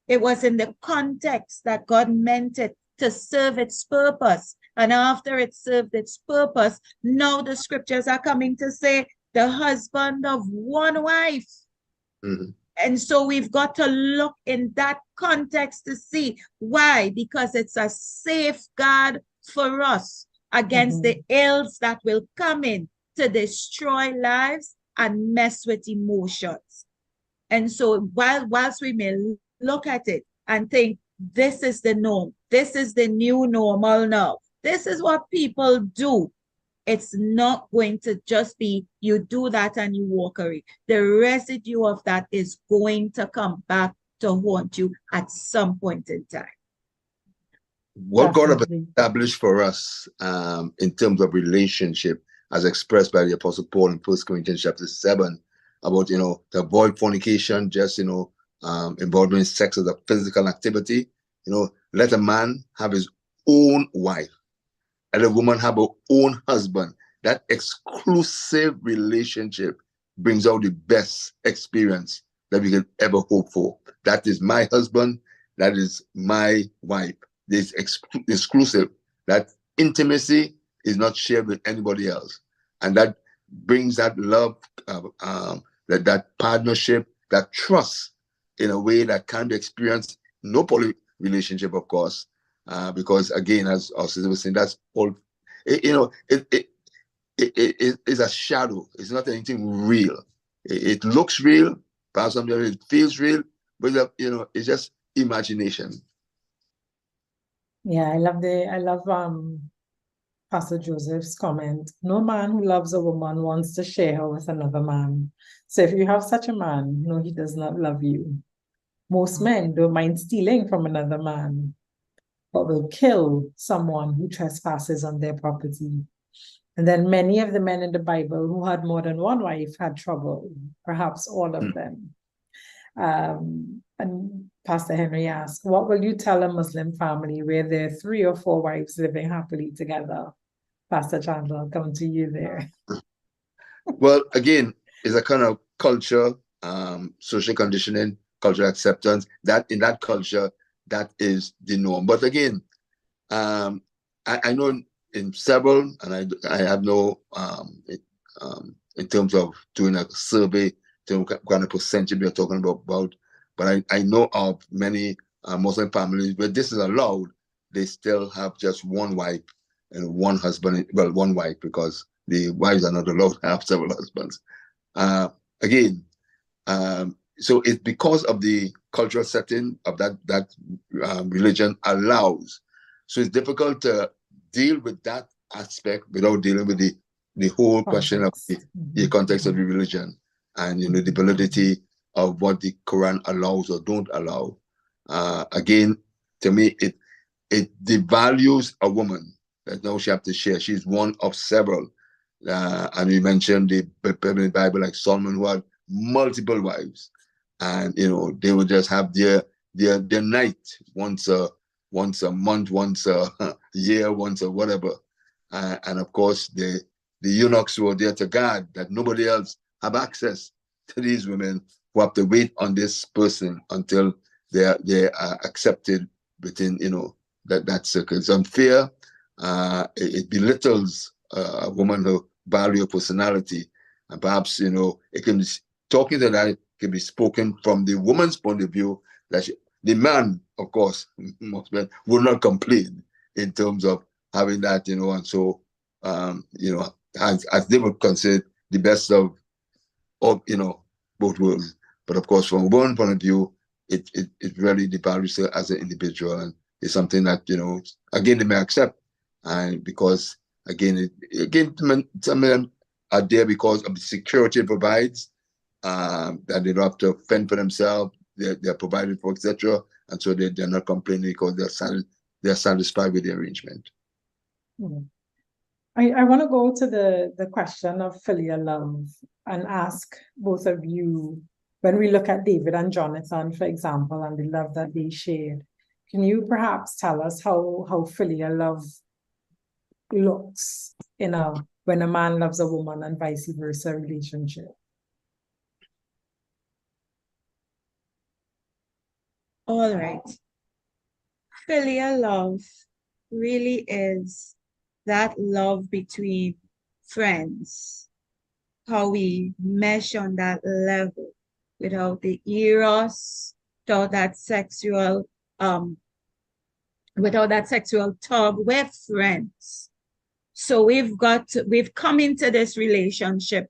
It was in the context that God meant it to serve its purpose. And after it served its purpose, now the scriptures are coming to say the husband of one wife. And so we've got to look in that context to see why, because it's a safeguard for us against the ills that will come in to destroy lives and mess with emotions. And so whilst we may look at it and think, this is the norm, this is the new normal now, this is what people do, it's not going to just be you do that and you walk away. The residue of that is going to come back to haunt you at some point in time. What God has established for us in terms of relationship, as expressed by the Apostle Paul in 1 Corinthians chapter 7, about, you know, to avoid fornication, just, you know, involvement in sex as a physical activity. You know, let a man have his own wife, and a woman have her own husband. That exclusive relationship brings out the best experience that we could ever hope for. That is my husband. That is my wife. This exclusive. That intimacy is not shared with anybody else, and that brings that love, that partnership, that trust in a way that can be experienced. No poly relationship, of course. Because again, as our sister was saying, that's all. It is a shadow. It's not anything real. It looks real. Perhaps sometimes it feels real, but you know, it's just imagination. Yeah, I love Pastor Joseph's comment. No man who loves a woman wants to share her with another man. So if you have such a man, no, he does not love you. Most men don't mind stealing from another man, but will kill someone who trespasses on their property. And then many of the men in the Bible who had more than one wife had trouble, perhaps all of them. And Pastor Henry asked, what will you tell a Muslim family where there are 3 or 4 wives living happily together? Pastor Chandler, I'll come to you there. Well, again, it's a kind of culture, social conditioning, cultural acceptance. That in that culture, that is the norm. But again, I know in several, and I have no, in terms of doing a survey, what kind of percentage we are talking about, but I know of many Muslim families where this is allowed. They still have just one wife and one husband, well, one wife, because the wives are not allowed to have several husbands. Again, so it's because of the cultural setting of that religion allows. So it's difficult to deal with that aspect without dealing with the whole question of the context of the religion and, you know, the validity of what the Quran allows or don't allow. Again, to me, it devalues a woman that now she has to share. She's one of several. And we mentioned the Bible, like Solomon, who had multiple wives. And, you know, they would just have their their night once a month, once a year, once a whatever. And of course, the eunuchs were there to guard that nobody else have access to these women who have to wait on this person until they are accepted within, that circle. It's unfair. It belittles a woman, her value, her personality, and perhaps, it can be talking to that can be spoken from the woman's point of view. That the man, of course, most men will not complain in terms of having that, and so, as they would consider the best of both worlds. But of course, from a woman's point of view, it really devalues her as an individual, and it's something that, again, they may accept, and because again, some of them are there because of the security it provides, that they don't have to fend for themselves, they're provided for, etc. And so they're not complaining because they're satisfied with the arrangement. I want to go to the question of filial love and ask both of you, when we look at David and Jonathan, for example, and the love that they shared, can you perhaps tell us how filial love looks when a man loves a woman and vice versa relationship? All right. Filial love really is that love between friends, how we mesh on that level without the eros, without that sexual tug. We're friends. So we've come into this relationship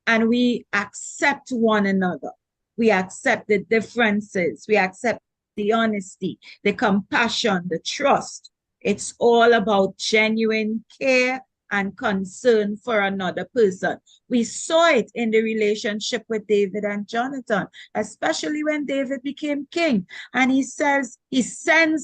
and we accept one another. We accept the differences. We accept the honesty, the compassion, the trust. It's all about genuine care and concern for another person. We saw it in the relationship with David and Jonathan, especially when David became king. And he sends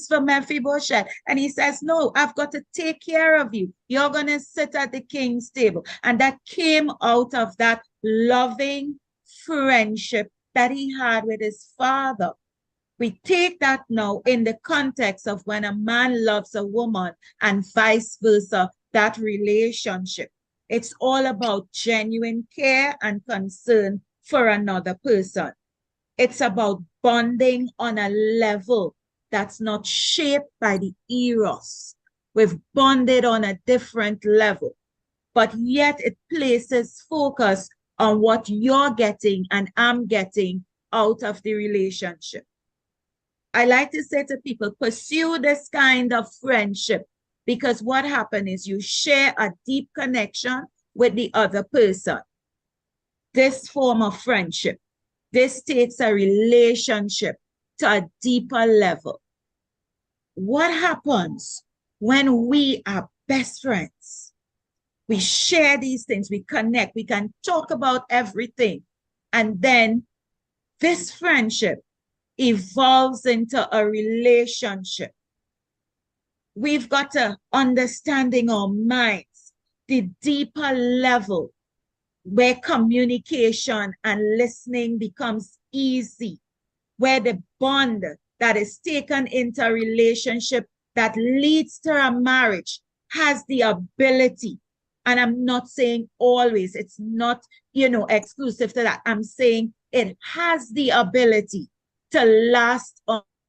for Mephibosheth, and he says, no, I've got to take care of you. You're going to sit at the king's table. And that came out of that loving friendship that he had with his father. We take that now in the context of when a man loves a woman and vice versa, that relationship. It's all about genuine care and concern for another person. It's about bonding on a level that's not shaped by the eros. We've bonded on a different level, but yet it places focus on what you're getting and I'm getting out of the relationship. I like to say to people, pursue this kind of friendship, because what happens is you share a deep connection with the other person. This form of friendship, this takes a relationship to a deeper level. What happens when we are best friends? We share these things, we connect, we can talk about everything. And then this friendship evolves into a relationship. We've got to understand in our minds the deeper level where communication and listening becomes easy, where the bond that is taken into a relationship that leads to a marriage has the ability, and I'm not saying always, it's not, exclusive to that. I'm saying it has the ability to last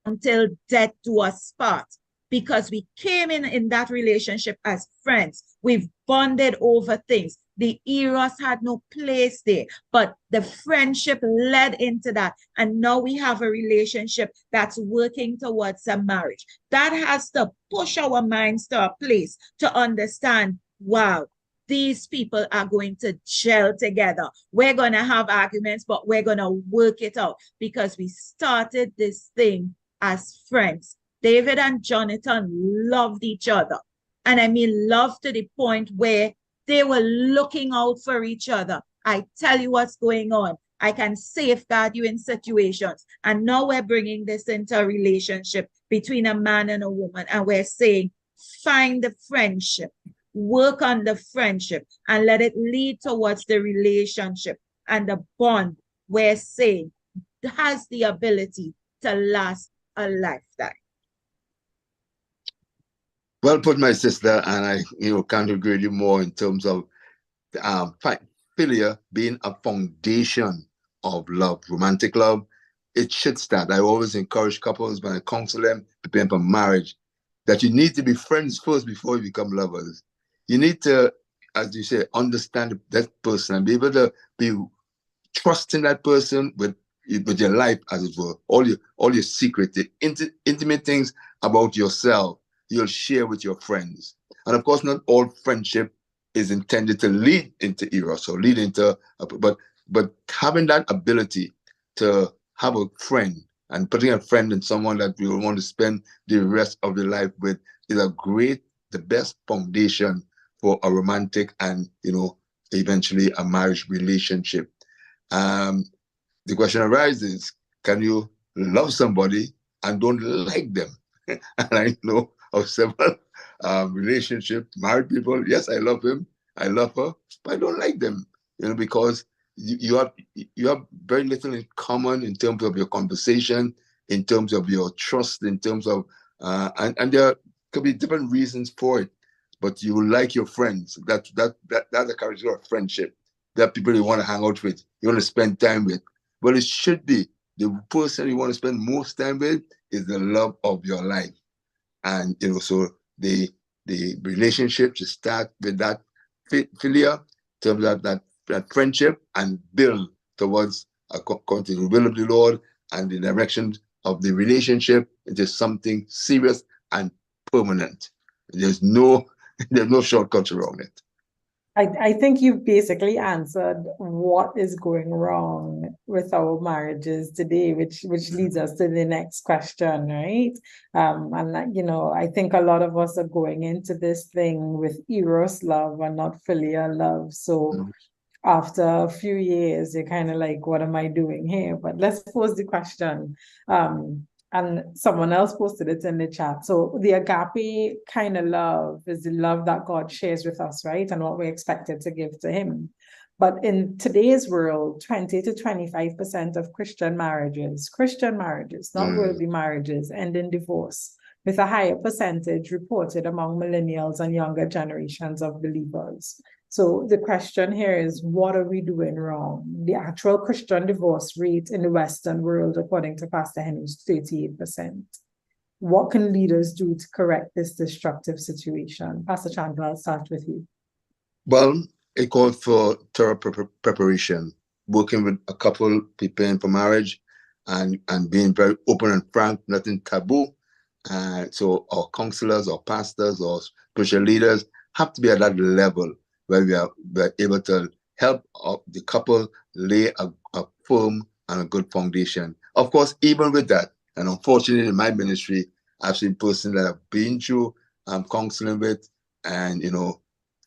until death do us part, because we came in that relationship as friends. We've bonded over things. The eros had no place there, but the friendship led into that. And now we have a relationship that's working towards a marriage. That has to push our minds to a place to understand, wow, these people are going to gel together. We're going to have arguments, but we're going to work it out because we started this thing as friends. David and Jonathan loved each other. And I mean, love to the point where they were looking out for each other. I tell you what's going on. I can safeguard you in situations. And now we're bringing this into a relationship between a man and a woman. And we're saying, find the friendship. Work on the friendship and let it lead towards the relationship and the bond we're saying has the ability to last a lifetime. Well put, my sister, and I can't agree with you more in terms of philia being a foundation of love, romantic love. It should start. I always encourage couples when I counsel them preparing for marriage that you need to be friends first before you become lovers. You need to, as you say, understand that person and be able to be trusting that person with your life, as it were, all your secrets, the intimate things about yourself, you'll share with your friends. And of course, not all friendship is intended to lead into eros or lead into, but having that ability to have a friend and putting a friend in someone that you want to spend the rest of your life with is the best foundation for a romantic and, eventually a marriage relationship. The question arises, can you love somebody and don't like them? And I know of several relationship, married people, yes, I love him, I love her, but I don't like them, because you have very little in common in terms of your conversation, in terms of your trust, in terms of, and there could be different reasons for it, but you like your friends. That's a character of friendship. That people you want to hang out with, you want to spend time with. But it should be the person you want to spend most time with is the love of your life. And, so the relationship should start with that philia, in terms of that friendship, and build towards according to the will of the Lord and the direction of the relationship into something serious and permanent. There's no shortcuts around it. I think you've basically answered what is going wrong with our marriages today, which leads us to the next question, right? I think a lot of us are going into this thing with eros love and not filial love. So after a few years, you're kind of like, what am I doing here? But let's pose the question. And someone else posted it in the chat. So the agape kind of love is the love that God shares with us, right? And what we're expected to give to him. But in today's world, 20 to 25% of Christian marriages, not worldly marriages, end in divorce, with a higher percentage reported among millennials and younger generations of believers. So the question here is, what are we doing wrong? The actual Christian divorce rate in the Western world, according to Pastor Henry, is 38%. What can leaders do to correct this destructive situation? Pastor Chandler, I'll start with you. Well, it called for thorough preparation, working with a couple preparing for marriage and being very open and frank, nothing taboo. So our counselors, our pastors, or spiritual leaders have to be at that level where we are able to help the couple lay a firm and a good foundation. Of course, even with that, and unfortunately in my ministry, I've seen persons that have been through counseling with, and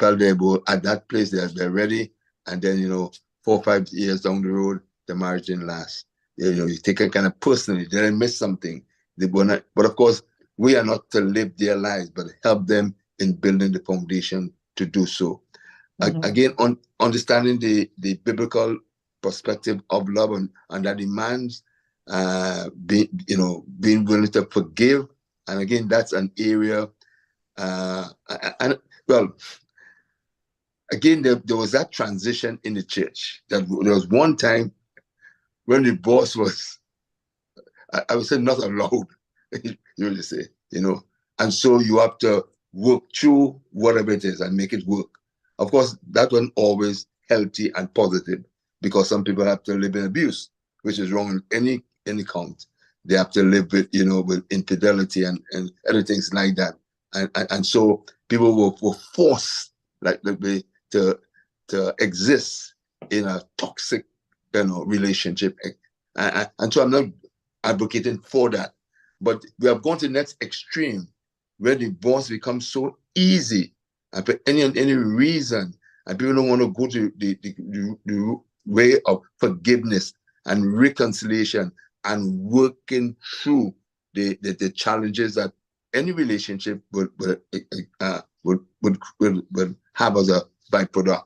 felt they were at that place, they're ready, and then 4 or 5 years down the road, the marriage didn't last. You take it kind of personally, they didn't miss something. But of course, we are not to live their lives, but help them in building the foundation to do so. Again, on understanding the biblical perspective of love and that demands being willing to forgive. And again, that's an area. Again, there was that transition in the church. That there was one time when the boss was, I would say, not allowed. You would say, and so you have to work through whatever it is and make it work. Of course, that wasn't always healthy and positive, because some people have to live in abuse, which is wrong in any count. They have to live with, with infidelity and other things like that. And so people were forced to exist in a toxic, relationship. And so I'm not advocating for that. But we have gone to the next extreme where divorce becomes so easy, and for any reason, and people don't want to go to the way of forgiveness and reconciliation and working through the challenges that any relationship would have as a byproduct.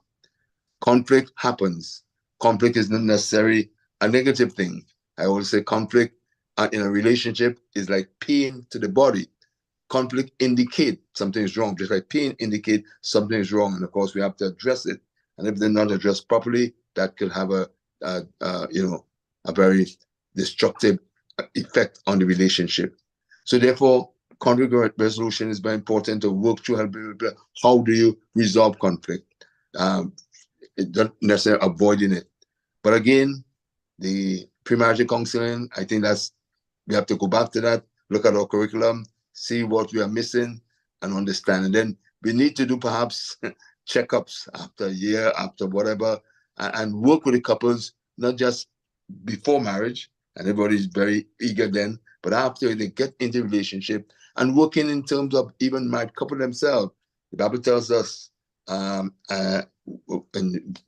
Conflict happens. Conflict is not necessarily a negative thing. I always say conflict in a relationship is like pain to the body. Conflict indicate something is wrong, just like pain indicate something is wrong. And of course, we have to address it. And if they're not addressed properly, that could have a very destructive effect on the relationship. So therefore, conflict resolution is very important to work through. How do you resolve conflict? It not necessarily avoiding it. But again, the premarital counseling, I think we have to go back to that, look at our curriculum, see what we are missing, and understand. And then we need to do perhaps checkups after a year, after whatever, and work with the couples, not just before marriage, and everybody's very eager then, but after they get into relationship and working in terms of even married couple themselves. The Bible tells us, and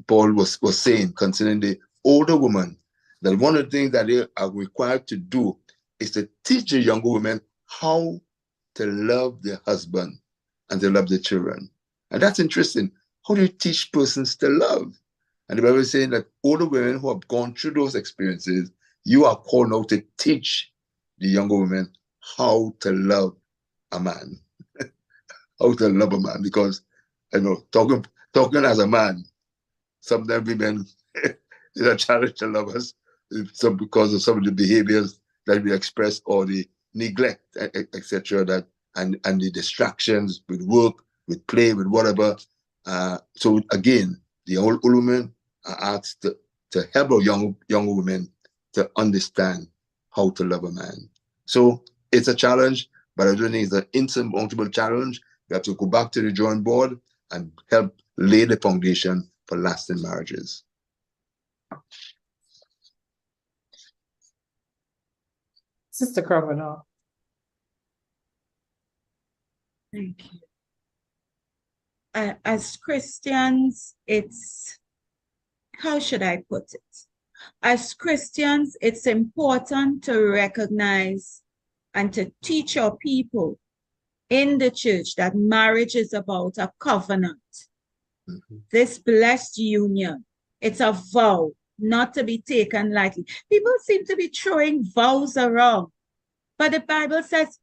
Paul was saying concerning the older woman, that one of the things that they are required to do is to teach the younger women how to love their husband and to love their children. And that's interesting. How do you teach persons to love? And the Bible is saying that older women who have gone through those experiences, you are called now to teach the younger women how to love a man. How to love a man. Because, talking as a man, sometimes women, it's a challenge to love us because of some of the behaviors that we express or the neglect, etc., and the distractions with work, with play, with whatever. So again, the old women are asked to help our younger women to understand how to love a man. So it's a challenge, but I don't think it's an insurmountable challenge. We have to go back to the drawing board and help lay the foundation for lasting marriages. Sister Kavanaugh. Thank you. As Christians, how should I put it? As Christians, it's important to recognize and to teach our people in the church that marriage is about a covenant. Mm-hmm. This blessed union, it's a vow not to be taken lightly. People seem to be throwing vows around, but the Bible says,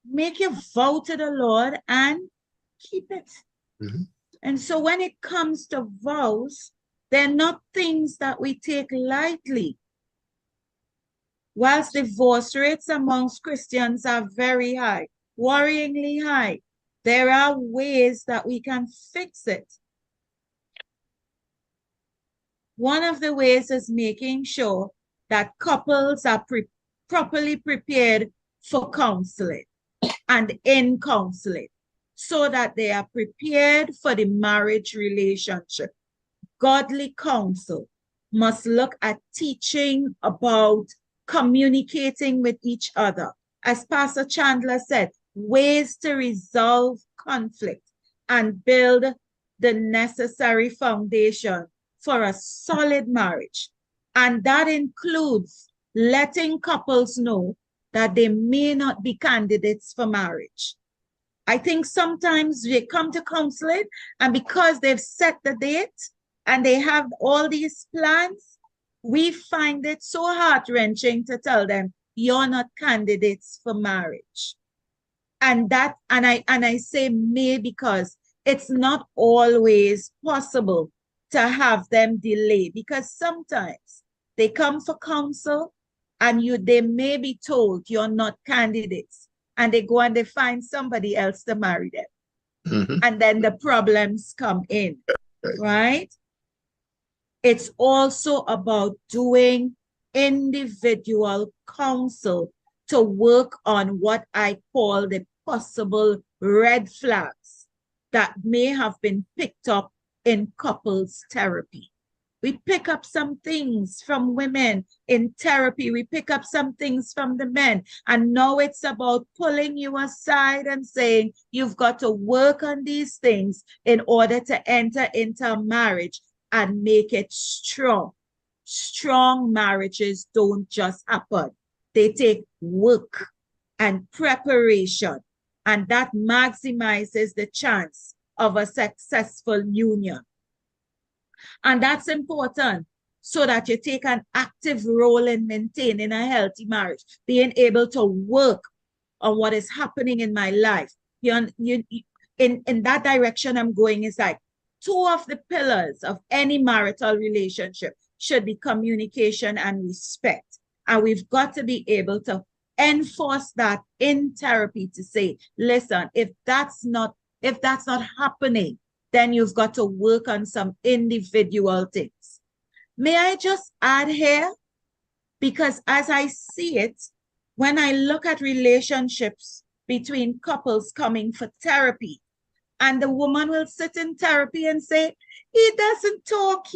make your vow to the Lord and keep it. Mm-hmm. And so when it comes to vows, they're not things that we take lightly. Whilst divorce rates amongst Christians are very high, worryingly high, there are ways that we can fix it. One of the ways is making sure that couples are properly prepared for counseling and in counseling so that they are prepared for the marriage relationship. Godly counsel must look at teaching about communicating with each other. As Pastor Chandler said, ways to resolve conflict and build the necessary foundation for a solid marriage. And that includes letting couples know that they may not be candidates for marriage. I think sometimes they come to counseling and because they've set the date and they have all these plans, we find it so heart-wrenching to tell them, you're not candidates for marriage. And I say may because it's not always possible to have them delay, because sometimes they come for counsel and they may be told you're not candidates, and they go and they find somebody else to marry them. Mm-hmm. And then the problems come in, right? It's also about doing individual counsel to work on what I call the possible red flags that may have been picked up in couples therapy. We pick up some things from women in therapy. We pick up some things from the men. And now it's about pulling you aside and saying, you've got to work on these things in order to enter into marriage and make it strong. Strong marriages don't just happen. They take work and preparation, and that maximizes the chance of a successful union. And that's important. so that you take an active role in maintaining a healthy marriage, being able to work on what is happening in my life. In that direction I'm going is like, two of the pillars of any marital relationship should be communication and respect. And we've got to be able to enforce that in therapy to say, listen, if that's not happening, then you've got to work on some individual things. May I just add here? Because as I see it, when I look at relationships between couples coming for therapy, and the woman will sit in therapy and say, he doesn't talk,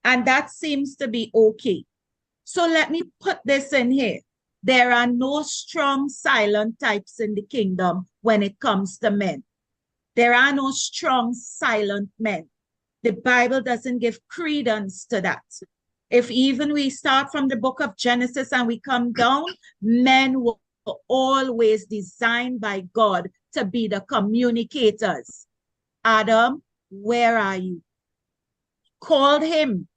and that seems to be okay. So let me put this in here. There are no strong silent types in the kingdom when it comes to men. There are no strong silent men. The Bible doesn't give credence to that. If even we start from the book of Genesis and we come down, men were always designed by God to be the communicators. Adam, where are you? Called him.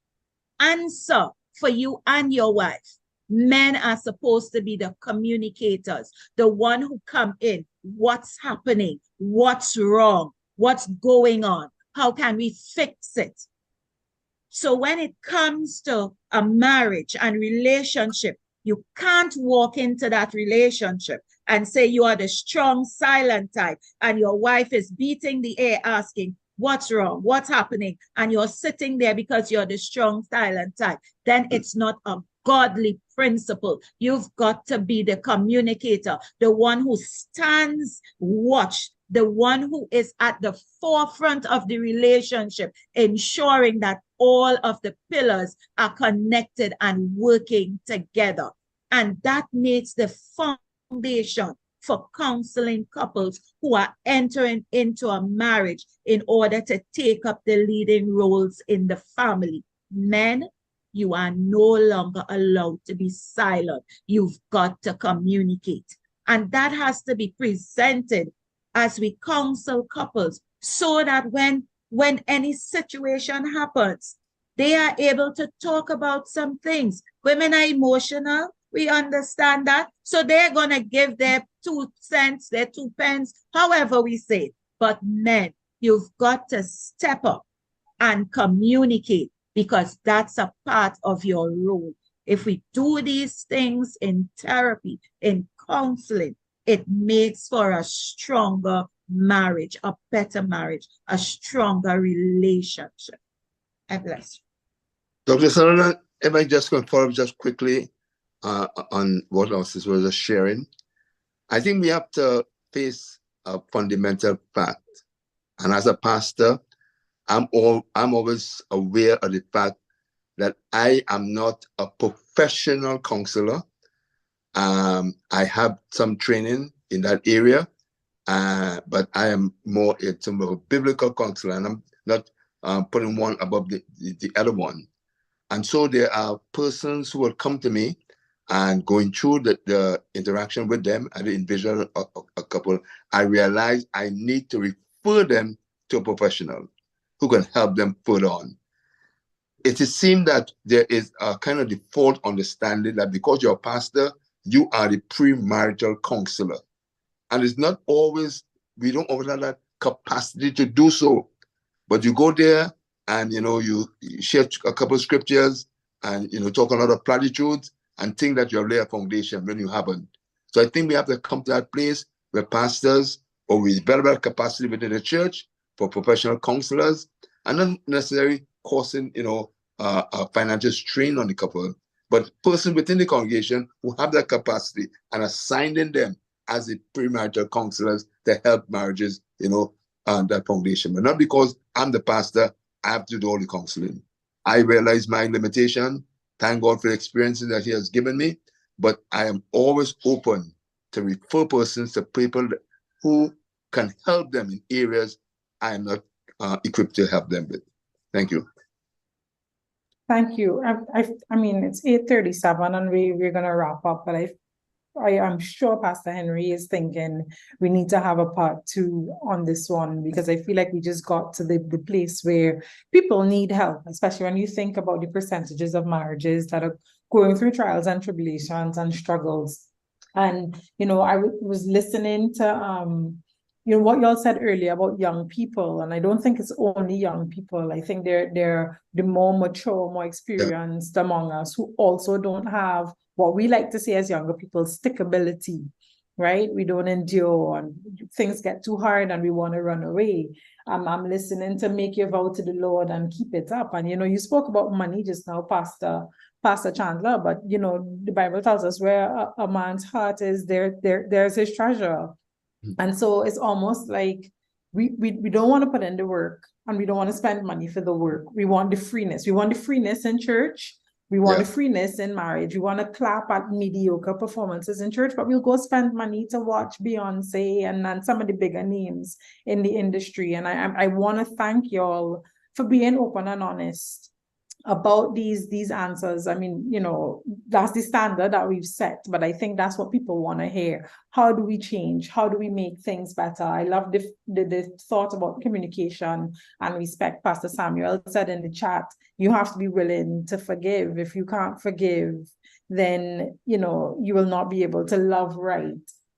Answer for you and your wife. Men are supposed to be the communicators, the one who come in. What's happening? What's wrong? What's going on? How can we fix it? So when it comes to a marriage and relationship, you can't walk into that relationship and say you are the strong, silent type, and your wife is beating the air asking, what's wrong? What's happening? And you're sitting there because you're the strong, silent type. Then it's not a godly principle. You've got to be the communicator, the one who stands watch, the one who is at the forefront of the relationship, ensuring that all of the pillars are connected and working together. And that makes the foundation for counseling couples who are entering into a marriage in order to take up the leading roles in the family. Men, you are no longer allowed to be silent. You've got to communicate. And that has to be presented as we counsel couples so that when any situation happens, they are able to talk about some things. Women are emotional. We understand that. So they're going to give their 2 cents, their 2 pence, however we say it. But men, you've got to step up and communicate, because that's a part of your role. If we do these things in therapy, in counseling, it makes for a stronger marriage, a better marriage, a stronger relationship. I bless you. Dr. Sutherland, if I just can follow up just quickly on what our sister was just sharing. I think we have to face a fundamental fact. And as a pastor, I'm always aware of the fact that I am not a professional counselor. I have some training in that area, but I am more a biblical counselor, and I'm not putting one above the other one. And so there are persons who will come to me, and going through the interaction with them and the individual a couple, I realize I need to refer them to a professional who can help them further on. It is seen that there is a kind of default understanding that because you're a pastor, you are the premarital counselor. And it's not always, we don't always have that capacity to do so. But you go there and, you share a couple of scriptures and, talk a lot of platitudes and think that you have laid a foundation when you haven't. So I think we have to come to that place where pastors, or with better capacity within the church for professional counselors, and not necessarily causing, a financial strain on the couple, but person within the congregation who have that capacity and assigning them as the premarital counselors to help marriages, on that foundation. But not because I'm the pastor, I have to do all the counseling. I realize my limitation. Thank God for the experiences that He has given me, but I am always open to refer persons to people who can help them in areas I am not equipped to help them with. Thank you. Thank you. I mean, it's 8:37 and we're going to wrap up, but I'm sure Pastor Henry is thinking we need to have a part 2 on this one, because I feel like we just got to the place where people need help, especially when you think about the percentages of marriages that are going through trials and tribulations and struggles. And, I was listening to, what y'all said earlier about young people, and I don't think it's only young people. I think they're the more mature, more experienced among us who also don't have what we like to say as younger people, stickability, right? We don't endure, and things get too hard and we want to run away. I'm listening to Make Your Vow to the Lord and Keep It Up. And, you spoke about money just now, Pastor Chandler, but, the Bible tells us where a man's heart is, there's his treasure. And so it's almost like we don't want to put in the work, and we don't want to spend money for the work. We want the freeness. We want the freeness in church. We want the freeness in marriage. We want to clap at mediocre performances in church, but we'll go spend money to watch Beyonce and some of the bigger names in the industry. And I want to thank y'all for being open and honest about these answers. I mean, that's the standard that we've set, but I think that's what people want to hear. How do we change? How do we make things better? I love the thought about communication and respect. Pastor Samuel said in the chat, you have to be willing to forgive. If you can't forgive, then, you will not be able to love right.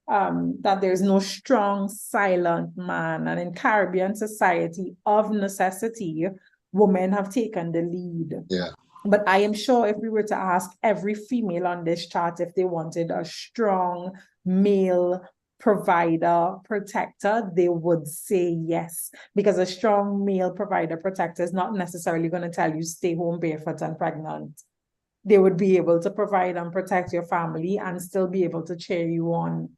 That there's no strong, silent man. And in Caribbean society, of necessity, women have taken the lead. Yeah. But I am sure if we were to ask every female on this chart if they wanted a strong male provider, protector, they would say yes. Because a strong male provider, protector is not necessarily going to tell you stay home barefoot and pregnant. They would be able to provide and protect your family and still be able to cheer you on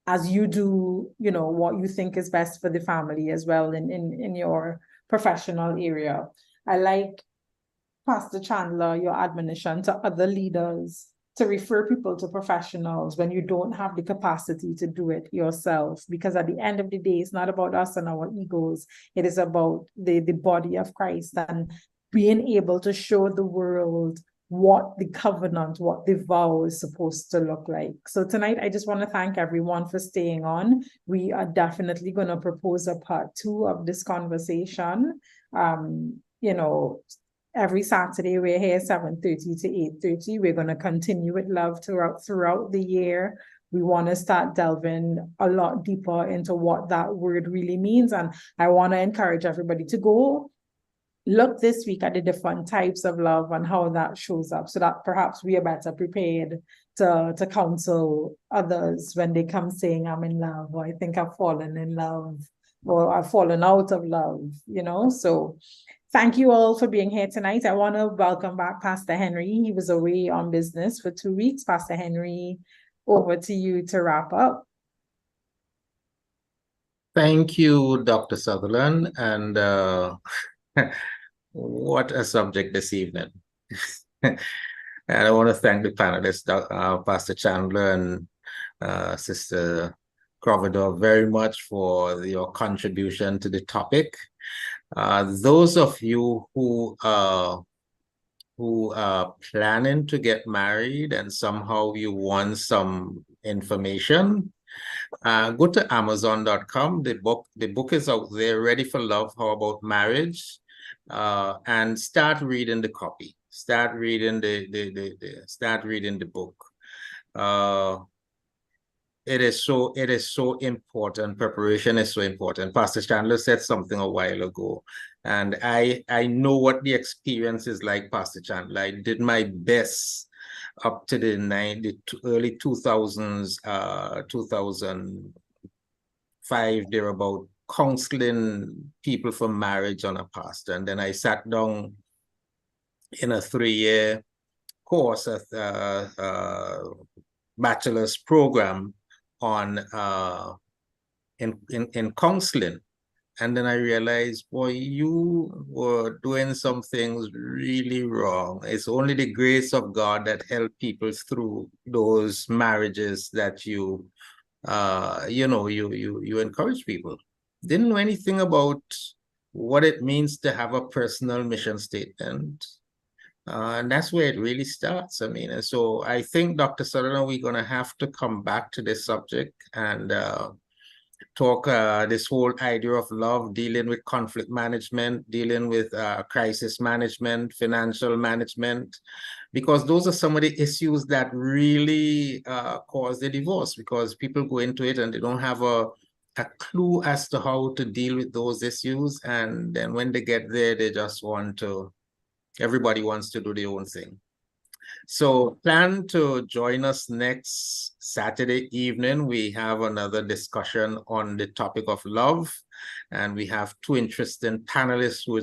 as you do, what you think is best for the family as well in your professional area. I like, Pastor Chandler, your admonition to other leaders to refer people to professionals when you don't have the capacity to do it yourself. Because at the end of the day, it's not about us and our egos. It is about the body of Christ and being able to show the world what the covenant, what the vow is supposed to look like. So tonight, I just want to thank everyone for staying on. We are definitely going to propose a part 2 of this conversation. Every Saturday, we're here 7:30 to 8:30. We're going to continue with love throughout the year. We want to start delving a lot deeper into what that word really means. And I want to encourage everybody to go look this week at the different types of love and how that shows up, so that perhaps we are better prepared to counsel others when they come saying, I'm in love, or I think I've fallen in love, or I've fallen out of love, So thank you all for being here tonight. I want to welcome back Pastor Henry. He was away on business for 2 weeks. Pastor Henry, over to you to wrap up. Thank you, Dr. Sutherland, and what a subject this evening. And I want to thank the panelists, Pastor Chandler and Sister Crovidor, very much for your contribution to the topic. Those of you who are planning to get married and somehow you want some information, go to Amazon.com. The book is out there, Ready for Love, How About Marriage? And start reading the copy. Start reading the book. It is so important. Preparation is so important. Pastor Chandler said something a while ago, and I know what the experience is like, Pastor Chandler. I did my best up to the early 2000s, 2005, thereabout, counseling people for marriage on a pastor. And then I sat down in a 3-year course, a bachelor's program on in counseling. And then I realized, boy, you were doing some things really wrong. It's only the grace of God that helped people through those marriages that you encourage people. Didn't know anything about what it means to have a personal mission statement. And that's where it really starts. I mean, and so I think, Dr. Solana, we're going to have to come back to this subject and talk this whole idea of love, dealing with conflict management, dealing with crisis management, financial management, because those are some of the issues that really cause the divorce, because people go into it and they don't have a clue as to how to deal with those issues. And then when they get there, they just want to, everybody wants to do their own thing. So plan to join us next Saturday evening. We have another discussion on the topic of love, and we have two interesting panelists who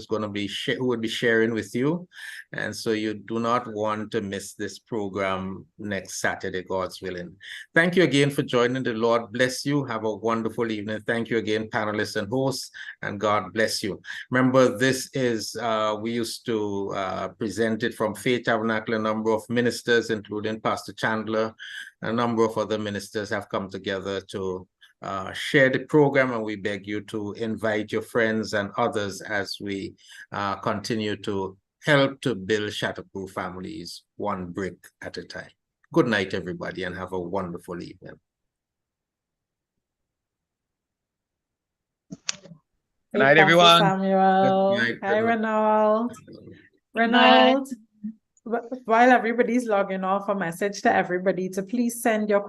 would be sharing with you. And so you do not want to miss this program next Saturday, God's willing. Thank you again for joining. The Lord bless you. Have a wonderful evening. Thank you again, panelists and hosts, and God bless you. Remember, this is, we used to present it from Faith Tabernacle. A number of ministers, including Pastor Chandler, a number of other ministers have come together to share the program, and we beg you to invite your friends and others as we continue to help to build shatterproof families one brick at a time. Good night, everybody, and have a wonderful evening. Good night, everyone. Samuel. Good night, Hi, everyone. Ronald. Ronald, while everybody's logging off, a message to everybody to please send your